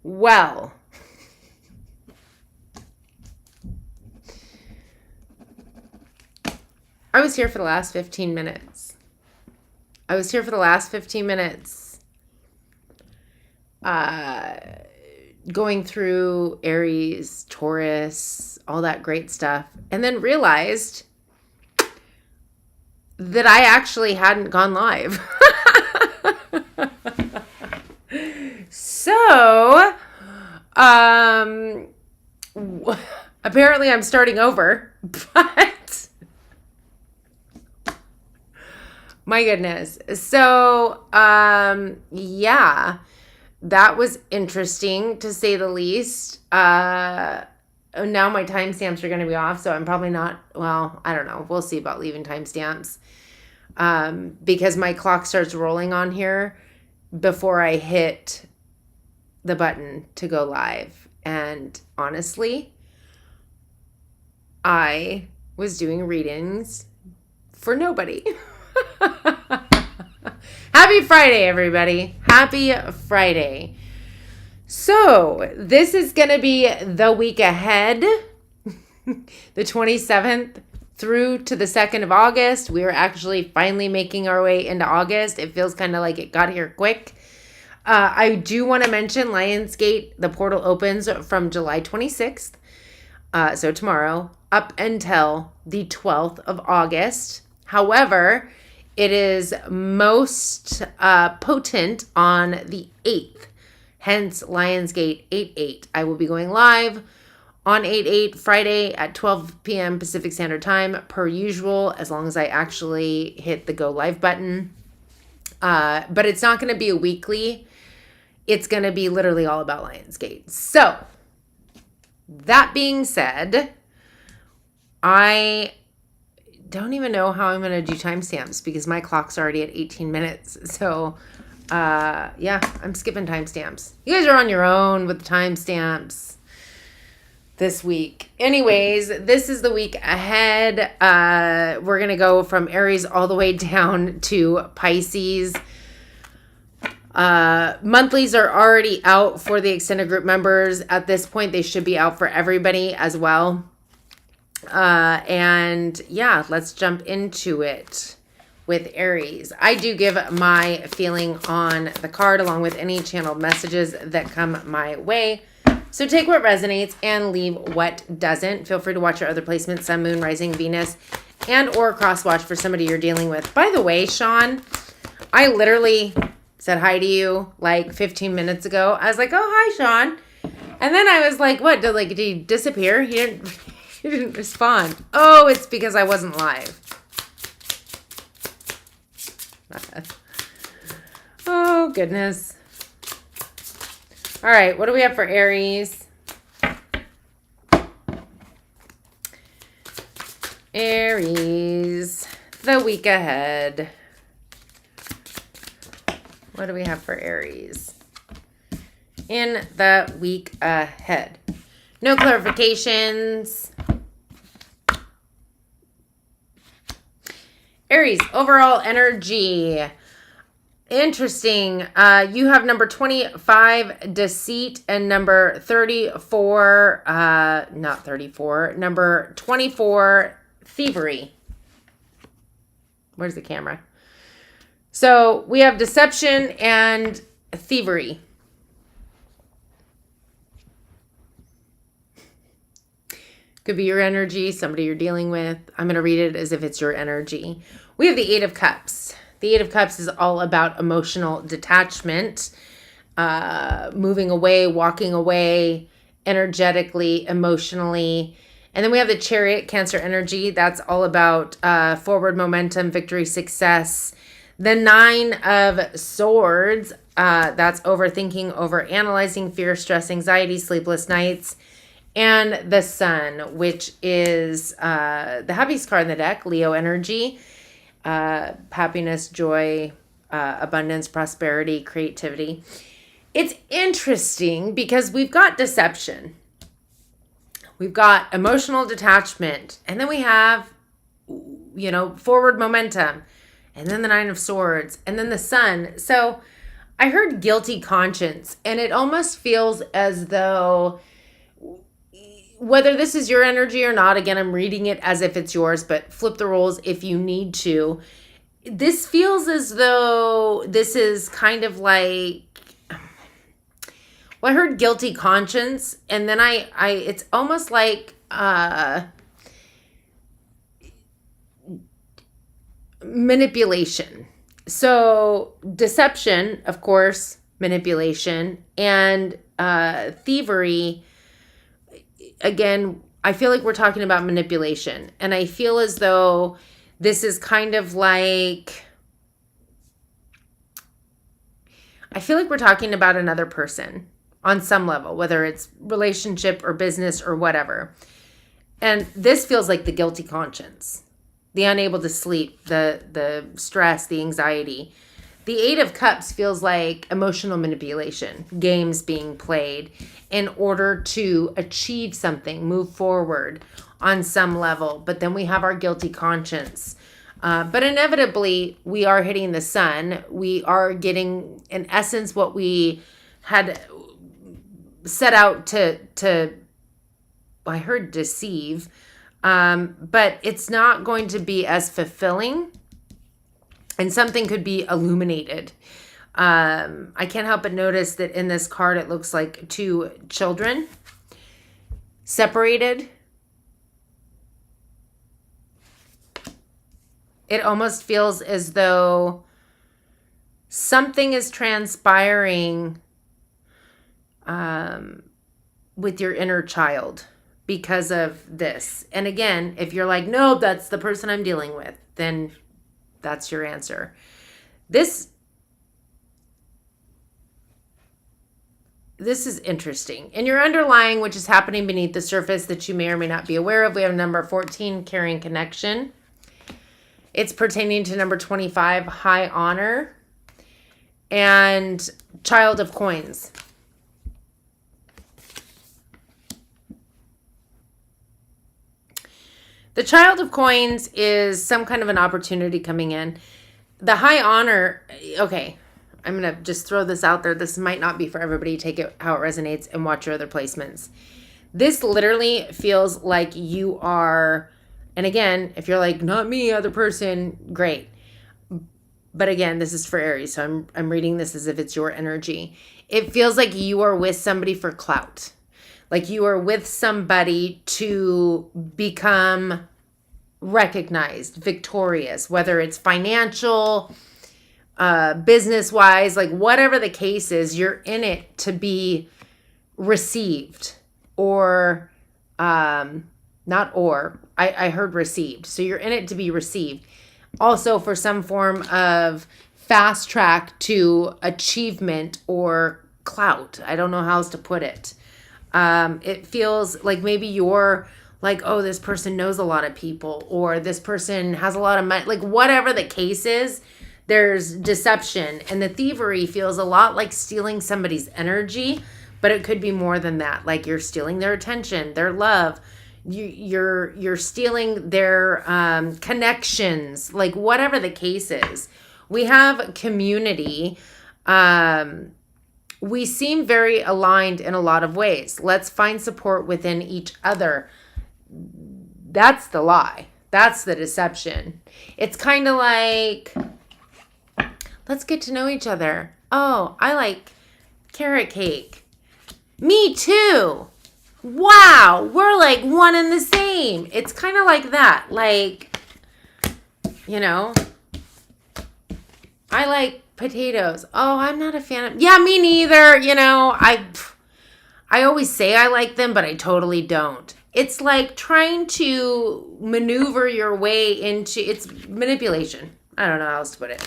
Well, I was here for the last 15 minutes. Going through Aries, Taurus, all that great stuff, and then realized that I actually hadn't gone live. So, apparently I'm starting over, but my goodness. So, yeah, that was interesting to say the least. Now my timestamps are going to be off, so I'm probably not, well, I don't know. We'll see about leaving timestamps. Because my clock starts rolling on here before I hit the button to go live. And honestly, I was doing readings for nobody. Happy Friday, everybody. Happy Friday. So, this is going to be the week ahead, the 27th through to the 2nd of August. We are actually finally making our way into August. It feels kind of like it got here quick. I do want to mention Lionsgate, the portal opens from July 26th, so tomorrow, up until the 12th of August. However, it is most potent on the 8th, hence Lionsgate 8/8. I will be going live on 8/8 Friday at 12 p.m. Pacific Standard Time, per usual, as long as I actually hit the go live button. But it's not going to be a weekly. It's going to be literally all about Lionsgate. So, that being said, I don't even know how I'm going to do timestamps because my clock's already at 18 minutes. So, yeah, I'm skipping timestamps. You guys are on your own with the timestamps this week. Anyways, this is the week ahead. We're going to go from Aries all the way down to Pisces. Monthlies are already out for the extended group members. At this point, they should be out for everybody as well. And yeah, let's jump into it with Aries. I do give my feeling on the card along with any channeled messages that come my way. So take what resonates and leave what doesn't. Feel free to watch your other placements, Sun, Moon, Rising, Venus, and or cross watch for somebody you're dealing with. By the way, Sean, I literally said hi to you like 15 minutes ago. I was like, oh, hi, Sean. And then I was like, what? Did he disappear? He didn't respond. Oh, it's because I wasn't live. Oh, goodness. All right, what do we have for Aries? Aries, the week ahead. What do we have for Aries in the week ahead? No clarifications. Aries, overall energy. Interesting. You have number 25, deceit, and number 34, not 34, number 24, thievery. Where's the camera? So we have deception and thievery. Could be your energy, somebody you're dealing with. I'm going to read it as if it's your energy. We have the 8 of Cups. The 8 of Cups is all about emotional detachment, moving away, walking away, energetically, emotionally. And then we have the Chariot, Cancer energy. That's all about forward momentum, victory, success. The 9 of Swords, that's overthinking, overanalyzing, fear, stress, anxiety, sleepless nights. And the Sun, which is the happiest card in the deck, Leo energy. Happiness, joy, abundance, prosperity, creativity. It's interesting because we've got deception. We've got emotional detachment. And then we have, forward momentum. And then the 9 of Swords. And then the Sun. So I heard guilty conscience, and it almost feels as though, whether this is your energy or not, again, I'm reading it as if it's yours, but flip the roles if you need to. This feels as though this is kind of like, well, I heard guilty conscience, and then it's almost like manipulation. So deception, of course, manipulation, and thievery. Again, I feel like we're talking about manipulation, and I feel as though this is kind of like, I feel like we're talking about another person on some level, whether it's relationship or business or whatever. And this feels like the guilty conscience, the unable to sleep, the stress, the anxiety. The Eight of Cups feels like emotional manipulation, games being played in order to achieve something, move forward on some level. But then we have our guilty conscience. But inevitably, we are hitting the sun. We are getting, in essence, what we had set out to I heard deceive. But it's not going to be as fulfilling. And something could be illuminated. I can't help but notice that in this card, it looks like two children separated. It almost feels as though something is transpiring with your inner child because of this. And again, if you're like, no, that's the person I'm dealing with, then that's your answer. This is interesting. In your underlying, which is happening beneath the surface that you may or may not be aware of, we have number 14, carrying connection. It's pertaining to number 25, high honor, and child of coins. The child of coins is some kind of an opportunity coming in. The high honor, okay, I'm going to just throw this out there. This might not be for everybody. Take it how it resonates and watch your other placements. This literally feels like you are, and again, if you're like, not me, other person, great. But again, this is for Aries, so I'm reading this as if it's your energy. It feels like you are with somebody for clout. Like you are with somebody to become recognized, victorious, whether it's financial, business-wise, like whatever the case is, you're in it to be received or, I heard received. So you're in it to be received. Also for some form of fast track to achievement or clout. I don't know how else to put it. It feels like maybe you're like, oh, this person knows a lot of people, or this person has a lot of money, like whatever the case is, there's deception. And the thievery feels a lot like stealing somebody's energy, but it could be more than that. Like you're stealing their attention, their love, you're stealing their connections, like whatever the case is. We have community. We seem very aligned in a lot of ways. Let's find support within each other. That's the lie. That's the deception. It's kind of like, let's get to know each other. Oh, I like carrot cake. Me too. Wow, we're like one and the same. It's kind of like that. Like, you know, I like potatoes. Oh, I'm not a fan of, yeah, me neither. You know, I always say I like them, but I totally don't. It's like trying to maneuver your way into, it's manipulation. I don't know how else to put it.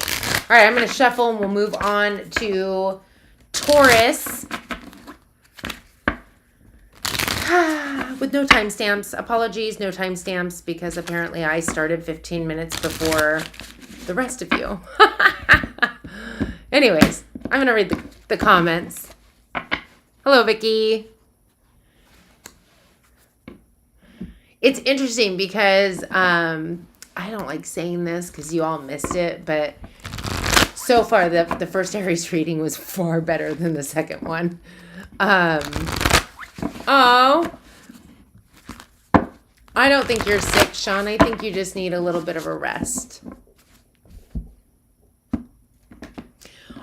All right, I'm going to shuffle and we'll move on to Taurus. With no timestamps. Apologies, no timestamps, because apparently I started 15 minutes before the rest of you. Anyways, I'm going to read the comments. Hello, Vicky. It's interesting because I don't like saying this because you all missed it, but so far, the first Aries reading was far better than the second one. Oh, I don't think you're sick, Sean. I think you just need a little bit of a rest.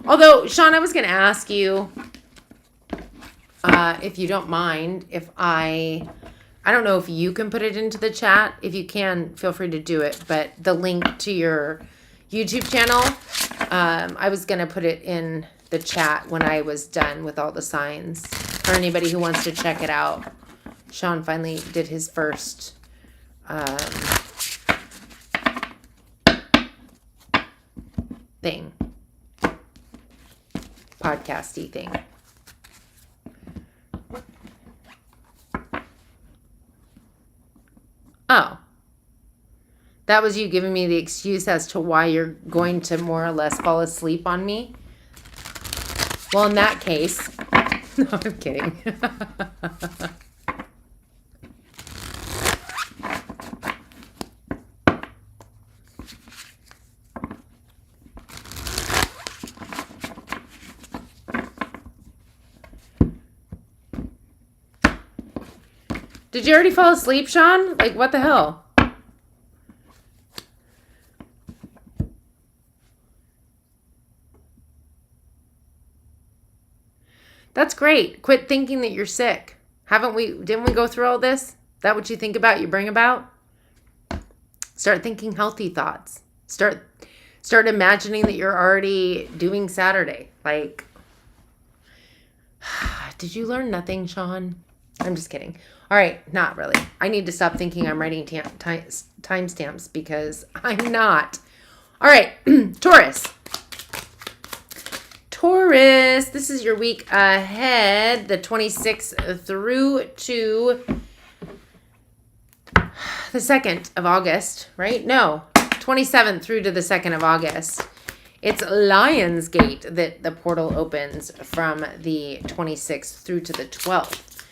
Although, Sean, I was going to ask you, if you don't mind, if I don't know if you can put it into the chat. If you can, feel free to do it. But the link to your YouTube channel, I was going to put it in the chat when I was done with all the signs for anybody who wants to check it out. Sean finally did his first thing. Podcasty thing. Oh. That was you giving me the excuse as to why you're going to more or less fall asleep on me? Well, in that case... No, I'm kidding. Did you already fall asleep, Sean? Like, what the hell? That's great. Quit thinking that you're sick. Didn't we go through all this? Is that what you think about, you bring about? Start thinking healthy thoughts. Start imagining that you're already doing Saturday. Like, did you learn nothing, Sean? I'm just kidding. All right, not really. I need to stop thinking I'm writing timestamps because I'm not. All right, Taurus. Taurus, this is your week ahead, the 26th through to the 2nd of August, right? No, 27th through to the 2nd of August. It's Lionsgate that the portal opens from the 26th through to the 12th.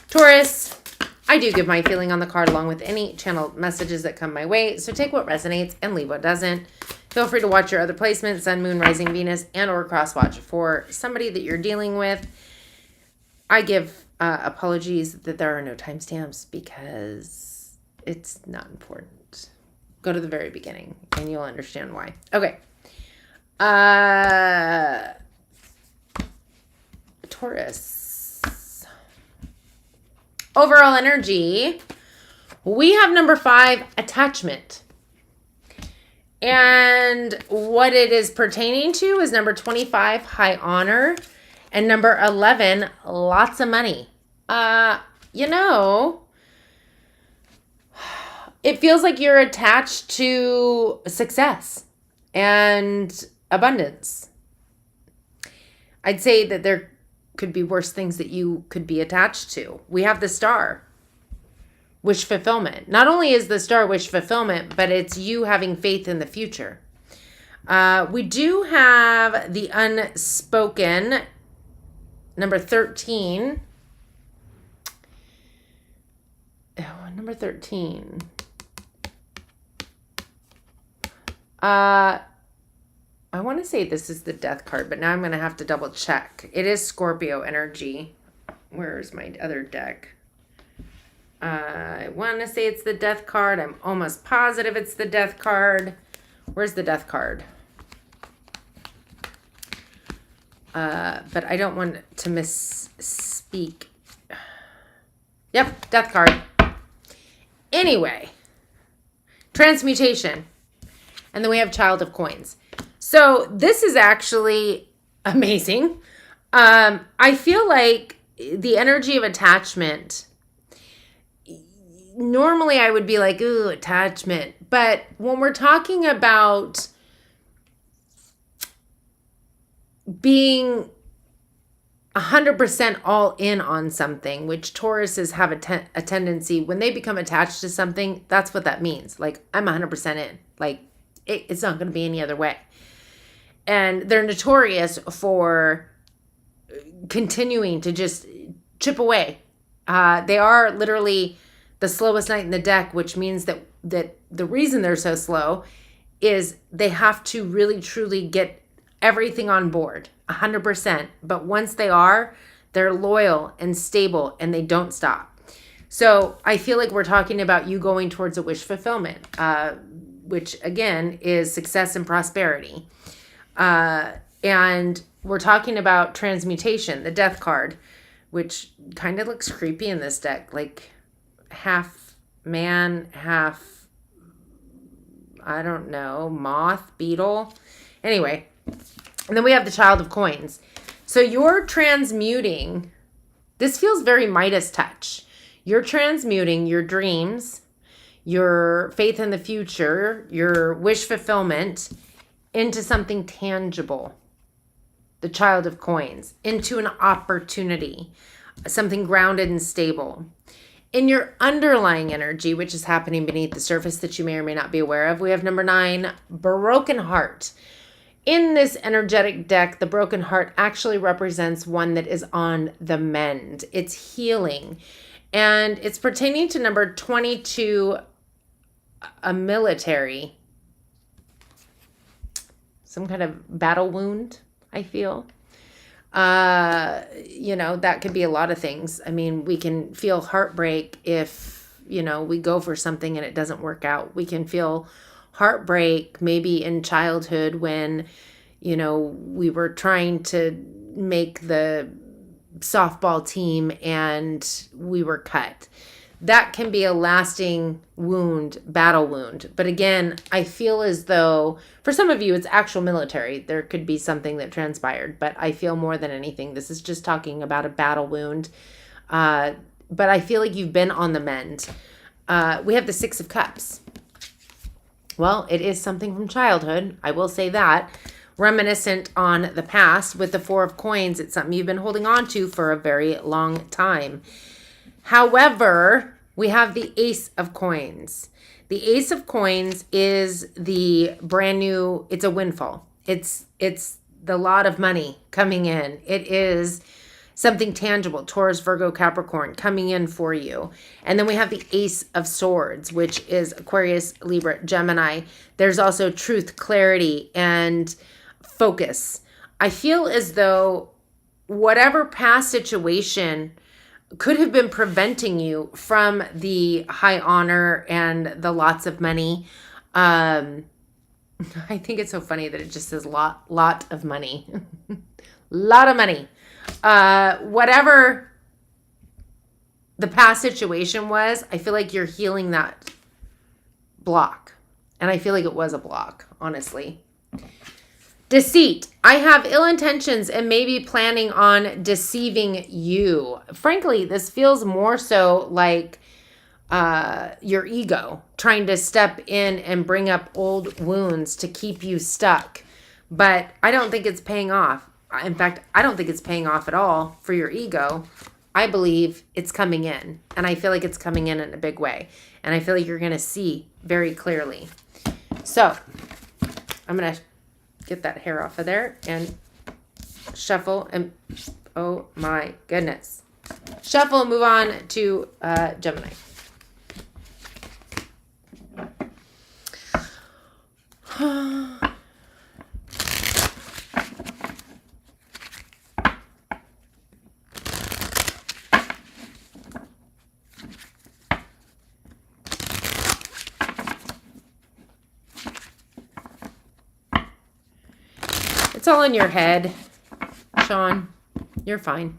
Taurus, I do give my feeling on the card along with any channeled messages that come my way, so take what resonates and leave what doesn't. Feel free to watch your other placements, Sun, Moon, Rising, Venus, and or cross-watch for somebody that you're dealing with. I give apologies that there are no timestamps because it's not important. Go to the very beginning and you'll understand why. Okay. Taurus. Overall energy, we have number 5, attachment. And what it is pertaining to is number 25, high honor, and number 11, lots of money. It feels like you're attached to success and abundance. I'd say that there could be worse things that you could be attached to. We have the star. Wish fulfillment. Not only is the star wish fulfillment, but it's you having faith in the future. We do have the unspoken, number 13. Oh, number 13. I want to say this is the death card, but now I'm going to have to double check. It is Scorpio energy. Where's my other deck? I want to say it's the death card. I'm almost positive it's the death card. Where's the death card? But I don't want to misspeak. Yep, death card. Anyway, transmutation. And then we have Child of Coins. So this is actually amazing. I feel like the energy of attachment, normally I would be like, ooh, attachment. But when we're talking about being 100% all in on something, which Tauruses have a tendency, when they become attached to something, that's what that means. Like, I'm 100% in. Like, it's not going to be any other way. And they're notorious for continuing to just chip away. They are literally the slowest knight in the deck, which means that the reason they're so slow is they have to really truly get everything on board, 100%. But once they are, they're loyal and stable and they don't stop. So I feel like we're talking about you going towards a wish fulfillment, which again is success and prosperity. And we're talking about transmutation, the death card, which kind of looks creepy in this deck, like half man, half, I don't know, moth, beetle. Anyway, and then we have the Child of Coins. So you're transmuting, this feels very Midas touch. You're transmuting your dreams, your faith in the future, your wish fulfillment into something tangible. The Child of Coins, into an opportunity, something grounded and stable. In your underlying energy, which is happening beneath the surface that you may or may not be aware of, we have number 9, broken heart. In this energetic deck, the broken heart actually represents one that is on the mend. It's healing. And it's pertaining to number 22, a military, some kind of battle wound, I feel. That could be a lot of things. I mean, we can feel heartbreak if, we go for something and it doesn't work out. We can feel heartbreak maybe in childhood when, we were trying to make the softball team and we were cut. That can be a lasting wound, battle wound. But again, I feel as though for some of you, it's actual military. There could be something that transpired, but I feel more than anything, this is just talking about a battle wound. But I feel like you've been on the mend. We have the 6 of Cups. Well, it is something from childhood. I will say that. Reminiscent on the past. With the 4 of Coins, it's something you've been holding on to for a very long time. However, we have the Ace of Coins. The Ace of Coins is the brand new, it's a windfall. It's the lot of money coming in. It is something tangible, Taurus, Virgo, Capricorn, coming in for you. And then we have the Ace of Swords, which is Aquarius, Libra, Gemini. There's also truth, clarity, and focus. I feel as though whatever past situation could have been preventing you from the high honor and the lots of money. I think it's so funny that it just says lot of money. Lot of money. Whatever the past situation was, I feel like you're healing that block. And I feel like it was a block, honestly. Deceit. I have ill intentions and maybe planning on deceiving you. Frankly, this feels more so like your ego trying to step in and bring up old wounds to keep you stuck. But I don't think it's paying off. In fact, I don't think it's paying off at all for your ego. I believe it's coming in. And I feel like it's coming in a big way. And I feel like you're going to see very clearly. So I'm going to get that hair off of there and shuffle. And oh my goodness. Shuffle and move on to Gemini. It's all in your head, Sean. You're fine.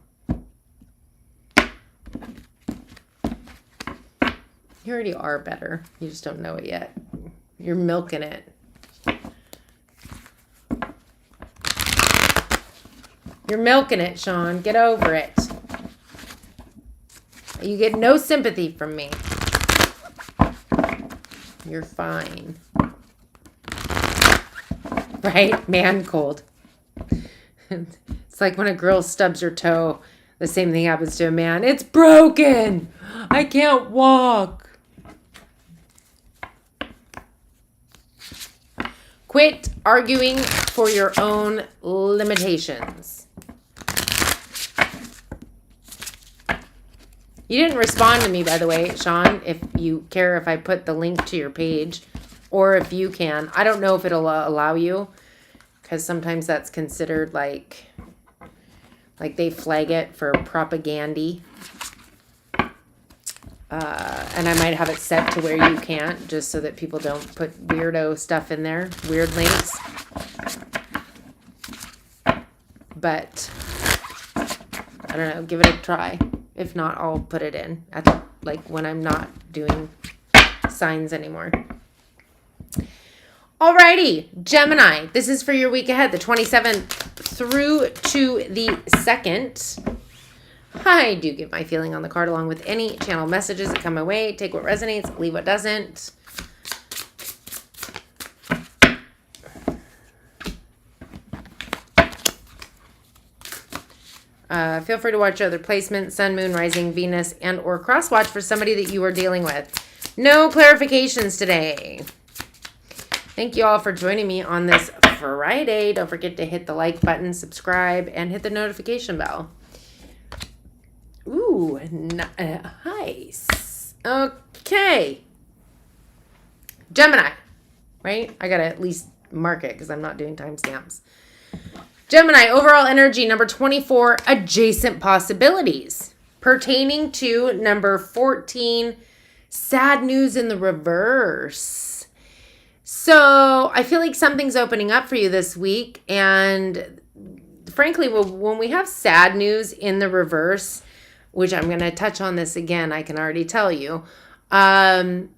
You already are better. You just don't know it yet. You're milking it. You're milking it, Sean. Get over it. You get no sympathy from me. You're fine. Right? Man cold. It's like when a girl stubs her toe, the same thing happens to a man. It's broken. I can't walk. Quit arguing for your own limitations. You didn't respond to me, by the way, Sean, if you care if I put the link to your page or if you can. I don't know if it'll allow you because sometimes that's considered like they flag it for propaganda. And I might have it set to where you can't, just so that people don't put weirdo stuff in there, weird links. But I don't know, give it a try. If not, I'll put it in at when I'm not doing signs anymore. Alrighty, Gemini, this is for your week ahead, the 27th through to the 2nd. I do give my feeling on the card along with any channel messages that come my way. Take what resonates, leave what doesn't. Feel free to watch other placements, Sun, Moon, Rising, Venus, and or cross watch for somebody that you are dealing with. No clarifications today. Thank you all for joining me on this Friday. Don't forget to hit the like button, subscribe, and hit the notification bell. Ooh, nice. Okay. Gemini, right? I got to at least mark it because I'm not doing timestamps. Gemini, overall energy, number 24, adjacent possibilities. Pertaining to number 14, sad news in the reverse. So I feel like something's opening up for you this week. And frankly, when we have sad news in the reverse, which I'm going to touch on this again, I can already tell you, I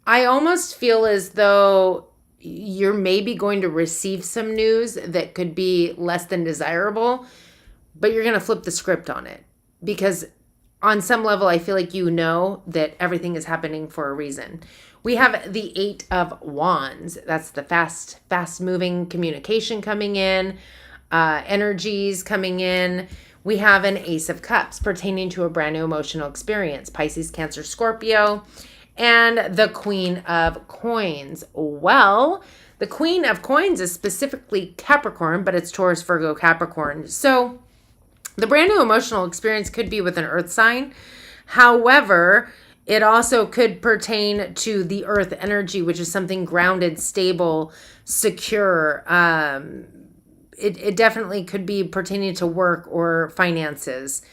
almost feel as though you're maybe going to receive some news that could be less than desirable, but you're going to flip the script on it. Because on some level, I feel like you know that everything is happening for a reason. We have the 8 of Wands. That's the fast-moving communication coming in, energies coming in. We have an Ace of Cups pertaining to a brand new emotional experience. Pisces, Cancer, Scorpio. And the Queen of Coins. Well, the Queen of Coins is specifically Capricorn, but it's Taurus, Virgo, Capricorn. So the brand new emotional experience could be with an earth sign. However, it also could pertain to the earth energy, which is something grounded, stable, secure. It definitely could be pertaining to work or finances.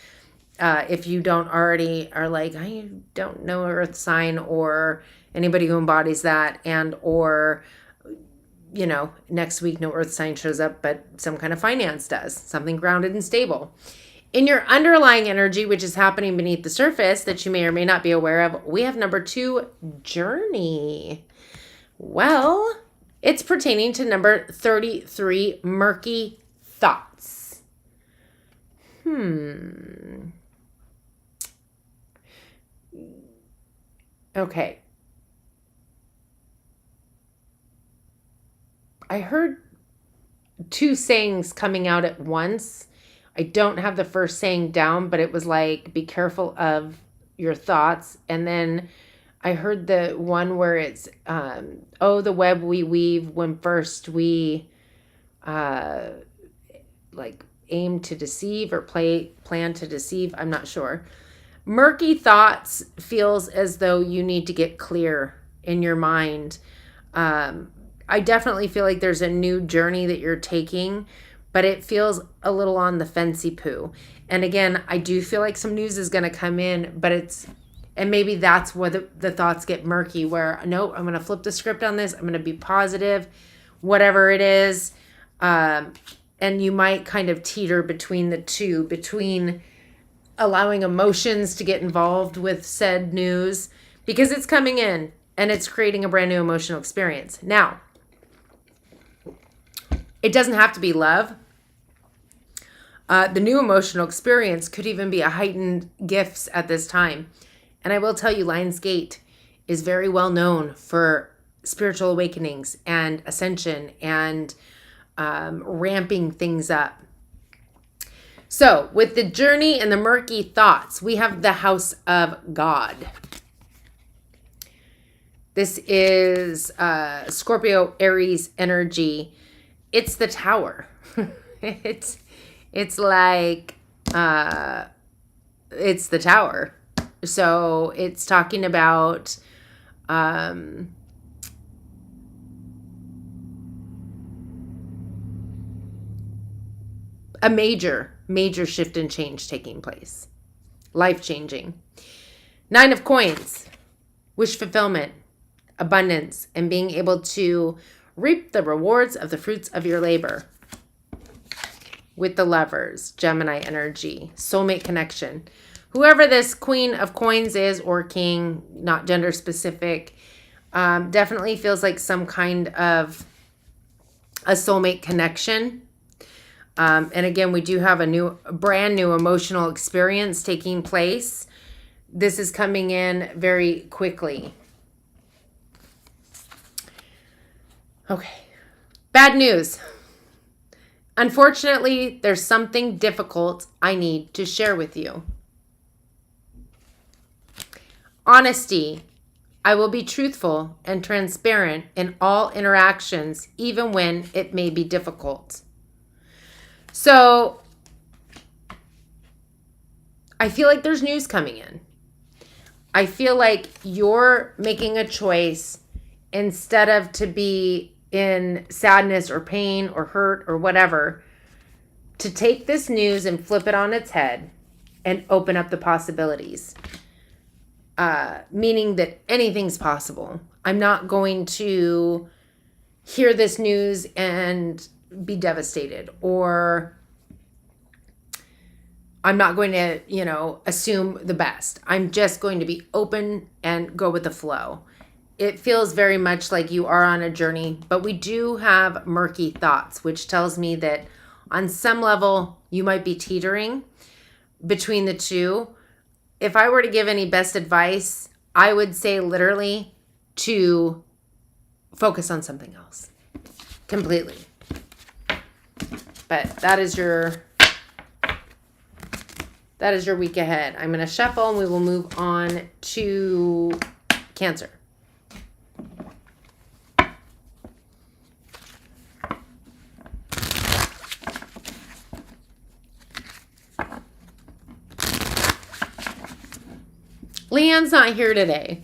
If you don't already are like, I don't know earth sign or anybody who embodies that, and or, next week no earth sign shows up, but some kind of finance does, something grounded and stable. In your underlying energy, which is happening beneath the surface that you may or may not be aware of, we have number 2, journey. Well, it's pertaining to number 33, murky thoughts. Okay. I heard 2 sayings coming out at once. I don't have the first saying down, but it was like, be careful of your thoughts. And then I heard the one where it's, the web we weave when first we aim to deceive or plan to deceive. I'm not sure. Murky thoughts feels as though you need to get clear in your mind. I definitely feel like there's a new journey that you're taking, but it feels a little on the fancy poo. And again, I do feel like some news is going to come in, and maybe that's where the thoughts get murky, where, no, I'm going to flip the script on this. I'm going to be positive, whatever it is. And you might kind of teeter between the two, between allowing emotions to get involved with said news, because it's coming in and it's creating a brand new emotional experience. Now, it doesn't have to be love. The new emotional experience could even be a heightened gifts at this time. And I will tell you, Lionsgate is very well known for spiritual awakenings and ascension and ramping things up. So with the journey and the murky thoughts, we have the House of God. This is Scorpio, Aries energy. It's the Tower. It's like, it's the Tower. So it's talking about, a major, major shift and change taking place. Life-changing. 9 of Coins. Wish fulfillment, abundance, and being able to reap the rewards of the fruits of your labor. With the Lovers, Gemini energy, soulmate connection. Whoever this Queen of Coins is, or King, not gender specific, definitely feels like some kind of a soulmate connection. And again, we do have a brand new emotional experience taking place. This is coming in very quickly. Okay. Bad news. Unfortunately, there's something difficult I need to share with you. Honesty. I will be truthful and transparent in all interactions, even when it may be difficult. So, I feel like there's news coming in. I feel like you're making a choice instead of to be in sadness or pain or hurt or whatever, to take this news and flip it on its head and open up the possibilities. Meaning that anything's possible. I'm not going to hear this news and be devastated, or I'm not going to, assume the best. I'm just going to be open and go with the flow. It feels very much like you are on a journey, but we do have murky thoughts, which tells me that on some level you might be teetering between the two. If I were to give any best advice, I would say literally to focus on something else completely. But that is your week ahead. I'm going to shuffle and we will move on to Cancer. Leanne's not here today.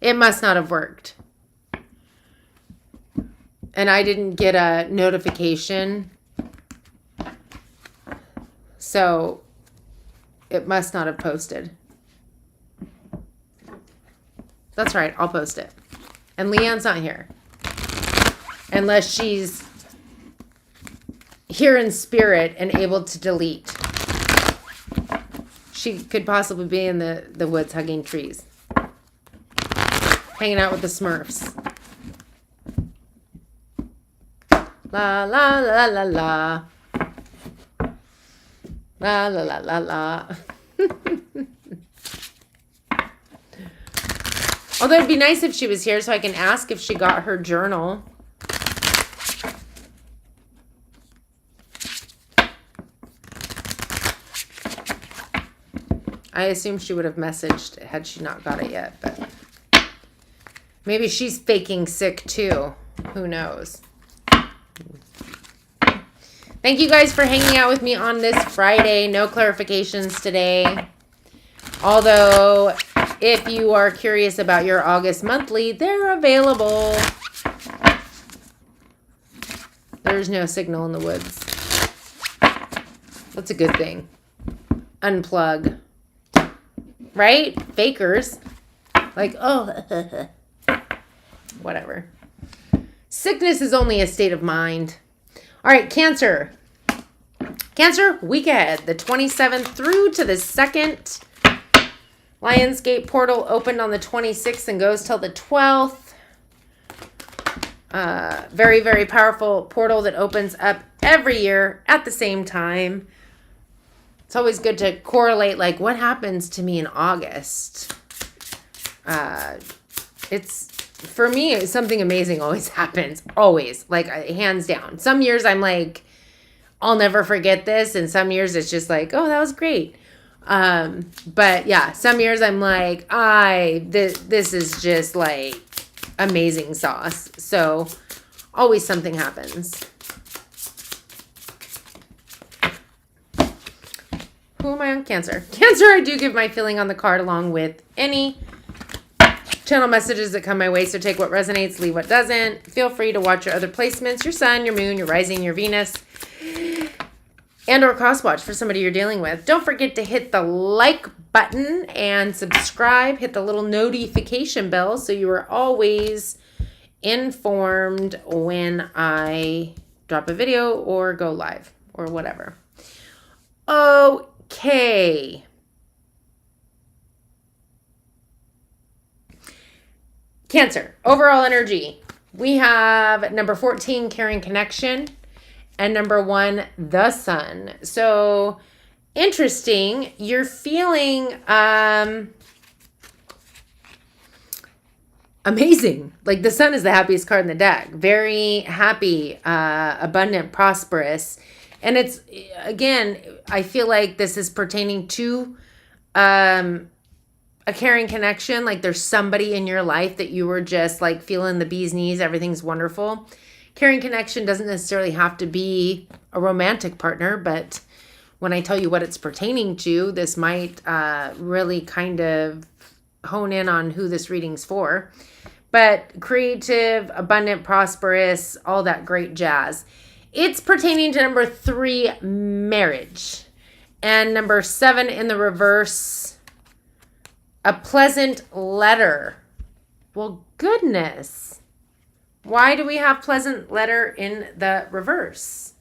It must not have worked. And I didn't get a notification. So it must not have posted. That's right, I'll post it. And Leanne's not here. Unless she's here in spirit and able to delete. She could possibly be in the woods hugging trees. Hanging out with the Smurfs. La la la la la. La la la la la. Although it'd be nice if she was here so I can ask if she got her journal. I assume she would have messaged had she not got it yet, but maybe she's faking sick too. Who knows? Thank you guys for hanging out with me on this Friday. No clarifications today. Although, if you are curious about your August monthly, they're available. There's no signal in the woods. That's a good thing. Unplug. Right? Fakers. Like, oh, whatever. Sickness is only a state of mind. All right, Cancer. Cancer, week ahead. The 27th through to the 2nd. Lionsgate portal opened on the 26th and goes till the 12th. Very, very powerful portal that opens up every year at the same time. It's always good to correlate, like, what happens to me in August? For me, something amazing always happens. Always. Like, hands down. Some years I'm like, I'll never forget this. And some years it's just like, oh, that was great. But yeah, some years I'm like, this is just like amazing sauce. So always something happens. Who am I on? Cancer. Cancer, I do give my feeling on the card along with any channel messages that come my way. So take what resonates, leave what doesn't. Feel free to watch your other placements, your sun, your moon, your rising, your Venus, and or cross watch for somebody you're dealing with. Don't forget to hit the like button and subscribe. Hit the little notification bell so you are always informed when I drop a video or go live or whatever. Okay. Cancer, overall energy. We have number 14, caring connection, and number 1, the sun. So interesting. You're feeling amazing. Like the sun is the happiest card in the deck. Very happy, abundant, prosperous. And it's, again, I feel like this is pertaining to a caring connection. Like there's somebody in your life that you were just like feeling the bee's knees. Everything's wonderful. Caring connection doesn't necessarily have to be a romantic partner, but when I tell you what it's pertaining to, this might really kind of hone in on who this reading's for. But creative, abundant, prosperous, all that great jazz. It's pertaining to number 3, marriage. And number 7 in the reverse, a pleasant letter. Well, goodness. Why do we have pleasant letter in the reverse?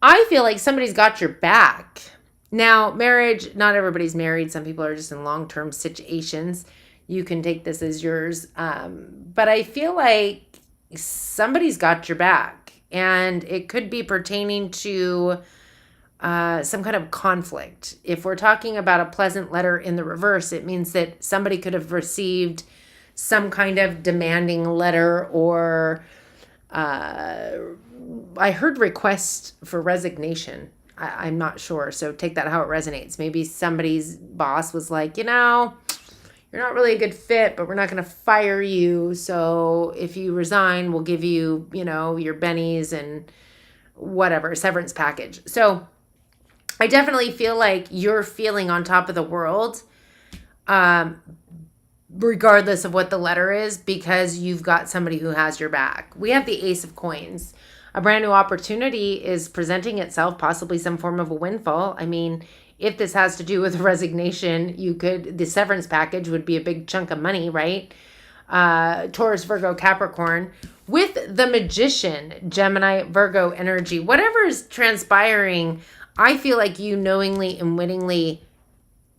I feel like somebody's got your back. Now, marriage, not everybody's married. Some people are just in long-term situations. You can take this as yours. But I feel like somebody's got your back. And it could be pertaining to some kind of conflict. If we're talking about a pleasant letter in the reverse, it means that somebody could have received some kind of demanding letter, or I heard request for resignation. I'm not sure. So take that how it resonates. Maybe somebody's boss was like, you're not really a good fit, but we're not going to fire you. So if you resign, we'll give you, your bennies and whatever, severance package. So I definitely feel like you're feeling on top of the world, regardless of what the letter is, because you've got somebody who has your back. We have the Ace of Coins. A brand new opportunity is presenting itself, possibly some form of a windfall. I mean, if this has to do with a resignation, the severance package would be a big chunk of money, right? Taurus, Virgo, Capricorn. With the Magician, Gemini, Virgo energy, whatever is transpiring, I feel like you knowingly and wittingly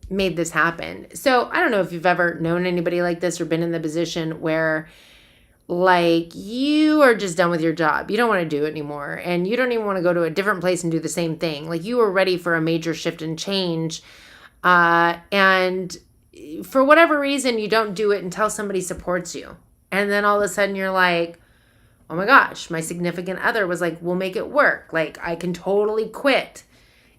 made this happen. So I don't know if you've ever known anybody like this or been in the position where like you are just done with your job. You don't want to do it anymore. And you don't even want to go to a different place and do the same thing. Like you were ready for a major shift and change. And for whatever reason, you don't do it until somebody supports you. And then all of a sudden you're like, oh my gosh, my significant other was like, we'll make it work. Like I can totally quit.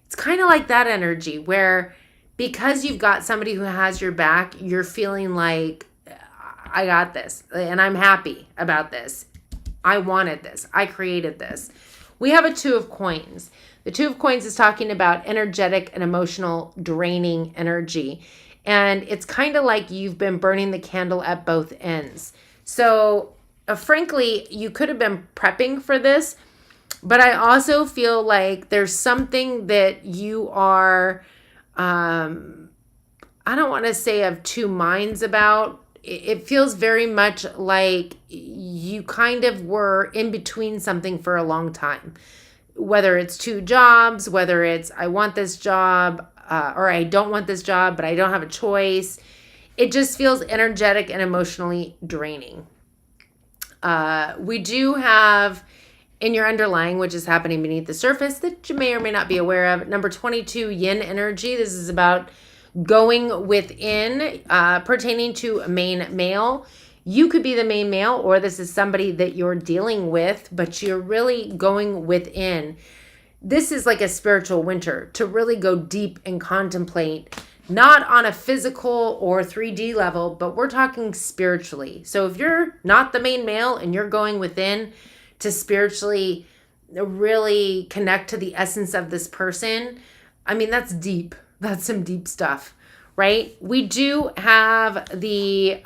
It's kind of like that energy where because you've got somebody who has your back, you're feeling like, I got this and I'm happy about this. I wanted this. I created this. We have a 2 of Coins. The 2 of Coins is talking about energetic and emotional draining energy. And it's kind of like you've been burning the candle at both ends. So frankly, you could have been prepping for this, but I also feel like there's something that you are, I don't want to say of two minds about. It feels very much like you kind of were in between something for a long time, whether it's 2 jobs, whether it's I want this job or I don't want this job, but I don't have a choice. It just feels energetic and emotionally draining. We do have in your underlying, which is happening beneath the surface that you may or may not be aware of, number 22, yin energy. This is about going within, pertaining to a main male. You could be the main male, or this is somebody that you're dealing with, but you're really going within. This is like a spiritual winter to really go deep and contemplate, not on a physical or 3D level, but we're talking spiritually. So if you're not the main male and you're going within to spiritually really connect to the essence of this person, I mean, that's deep. That's some deep stuff right? We do have the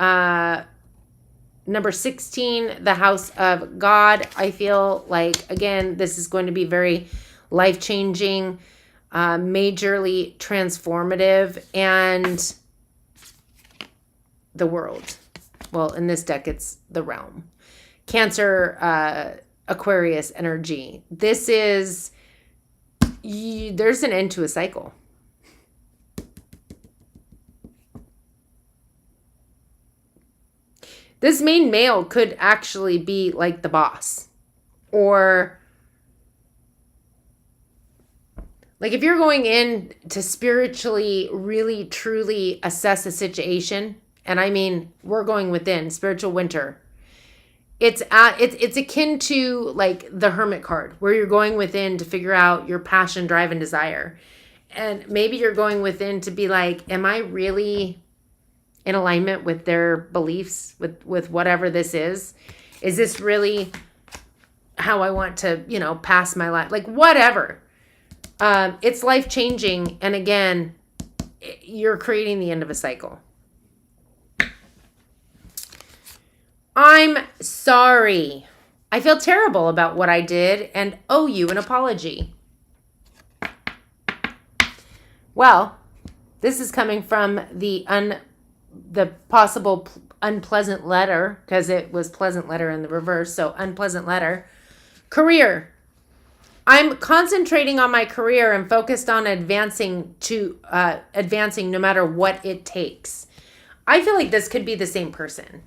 number 16, the house of God. I feel like, again, this is going to be very life-changing, majorly transformative, and the world. Well, in this deck, it's the realm. Cancer, Aquarius energy. This is, there's an end to a cycle. This main male could actually be like the boss. Or like if you're going in to spiritually, really, truly assess a situation, and I mean, we're going within, spiritual winter. It's akin to like the Hermit card, where you're going within to figure out your passion, drive, and desire. And maybe you're going within to be like, am I really in alignment with their beliefs, with whatever this is? Is this really how I want to, pass my life? Like whatever. It's life-changing. And again, you're creating the end of a cycle. I'm sorry. I feel terrible about what I did and owe you an apology. Well, this is coming from the possible unpleasant letter, because it was pleasant letter in the reverse, so unpleasant letter. Career. I'm concentrating on my career and focused on advancing no matter what it takes. I feel like this could be the same person.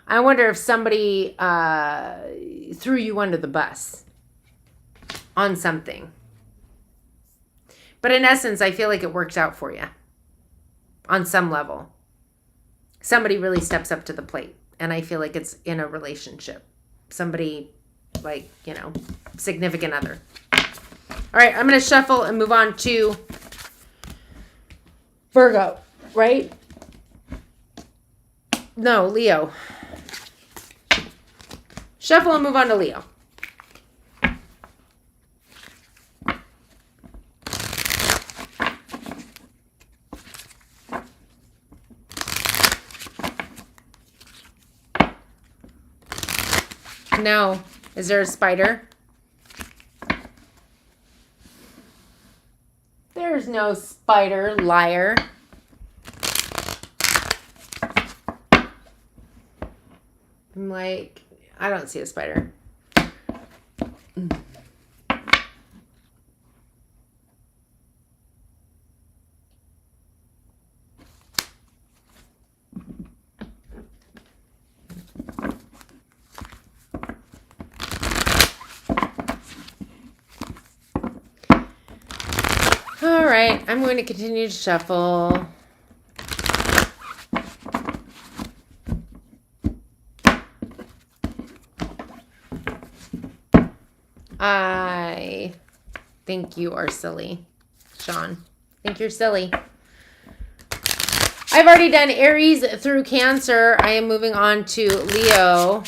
I wonder if somebody threw you under the bus on something. But in essence, I feel like it worked out for you on some level. Somebody really steps up to the plate. And I feel like it's in a relationship. Somebody like, significant other. All right, I'm going to shuffle and move on to Virgo, right? No, Leo. Shuffle and move on to Leo. No. Is there a spider? There's no spider, liar. I'm like, I don't see a spider. All right, I'm going to continue to shuffle. I think you are silly, Sean. I think you're silly. I've already done Aries through Cancer. I am moving on to Leo.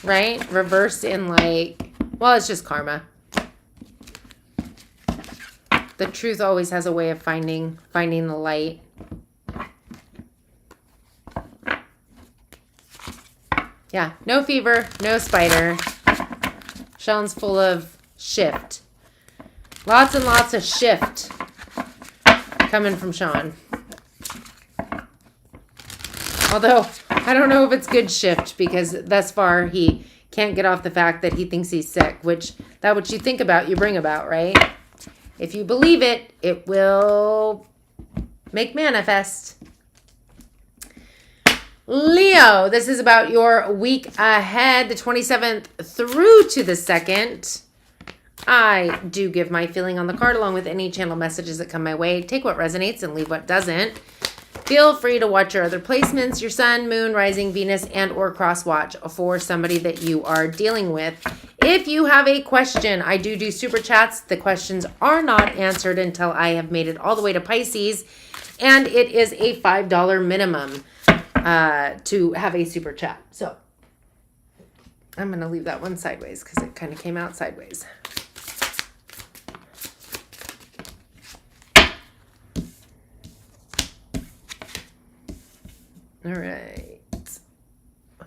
Right? Reverse in like, well, it's just karma. The truth always has a way of finding the light. Yeah, no fever, no spider. Sean's full of shift. Lots and lots of shift coming from Sean. Although, I don't know if it's good shift, because thus far he can't get off the fact that he thinks he's sick, which that what you think about, you bring about, right? If you believe it, it will make manifest. Leo, this is about your week ahead, the 27th through to the 2nd. I do give my feeling on the card along with any channel messages that come my way. Take what resonates and leave what doesn't. Feel free to watch your other placements, your sun, moon, rising, Venus, and or cross watch for somebody that you are dealing with. If you have a question, I do super chats. The questions are not answered until I have made it all the way to Pisces, and it is a $5 minimum to have a super chat. So I'm going to leave that one sideways because it kind of came out sideways. All right.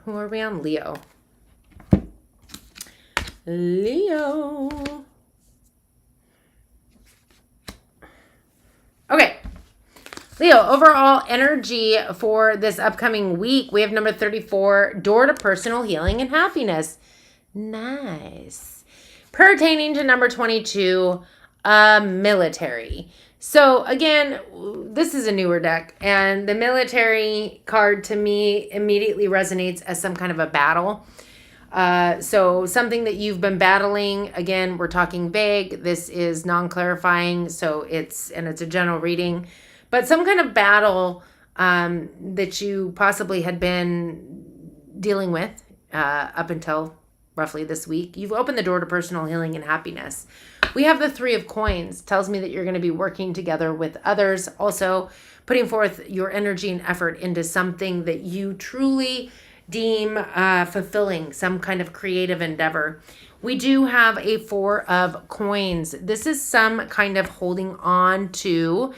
Who are we on? Leo. Leo. Okay. Leo, overall energy for this upcoming week, we have number 34, door to personal healing and happiness. Nice. Pertaining to number 22, military. So again, this is a newer deck, and the military card to me immediately resonates as some kind of a battle. So something that you've been battling, again, we're talking vague. This is non-clarifying, so it's a general reading. But some kind of battle that you possibly had been dealing with up until roughly this week. You've opened the door to personal healing and happiness. We have the 3 of coins. Tells me that you're going to be working together with others. Also, putting forth your energy and effort into something that you truly deem fulfilling, some kind of creative endeavor. We do have a 4 of coins. This is some kind of holding on to.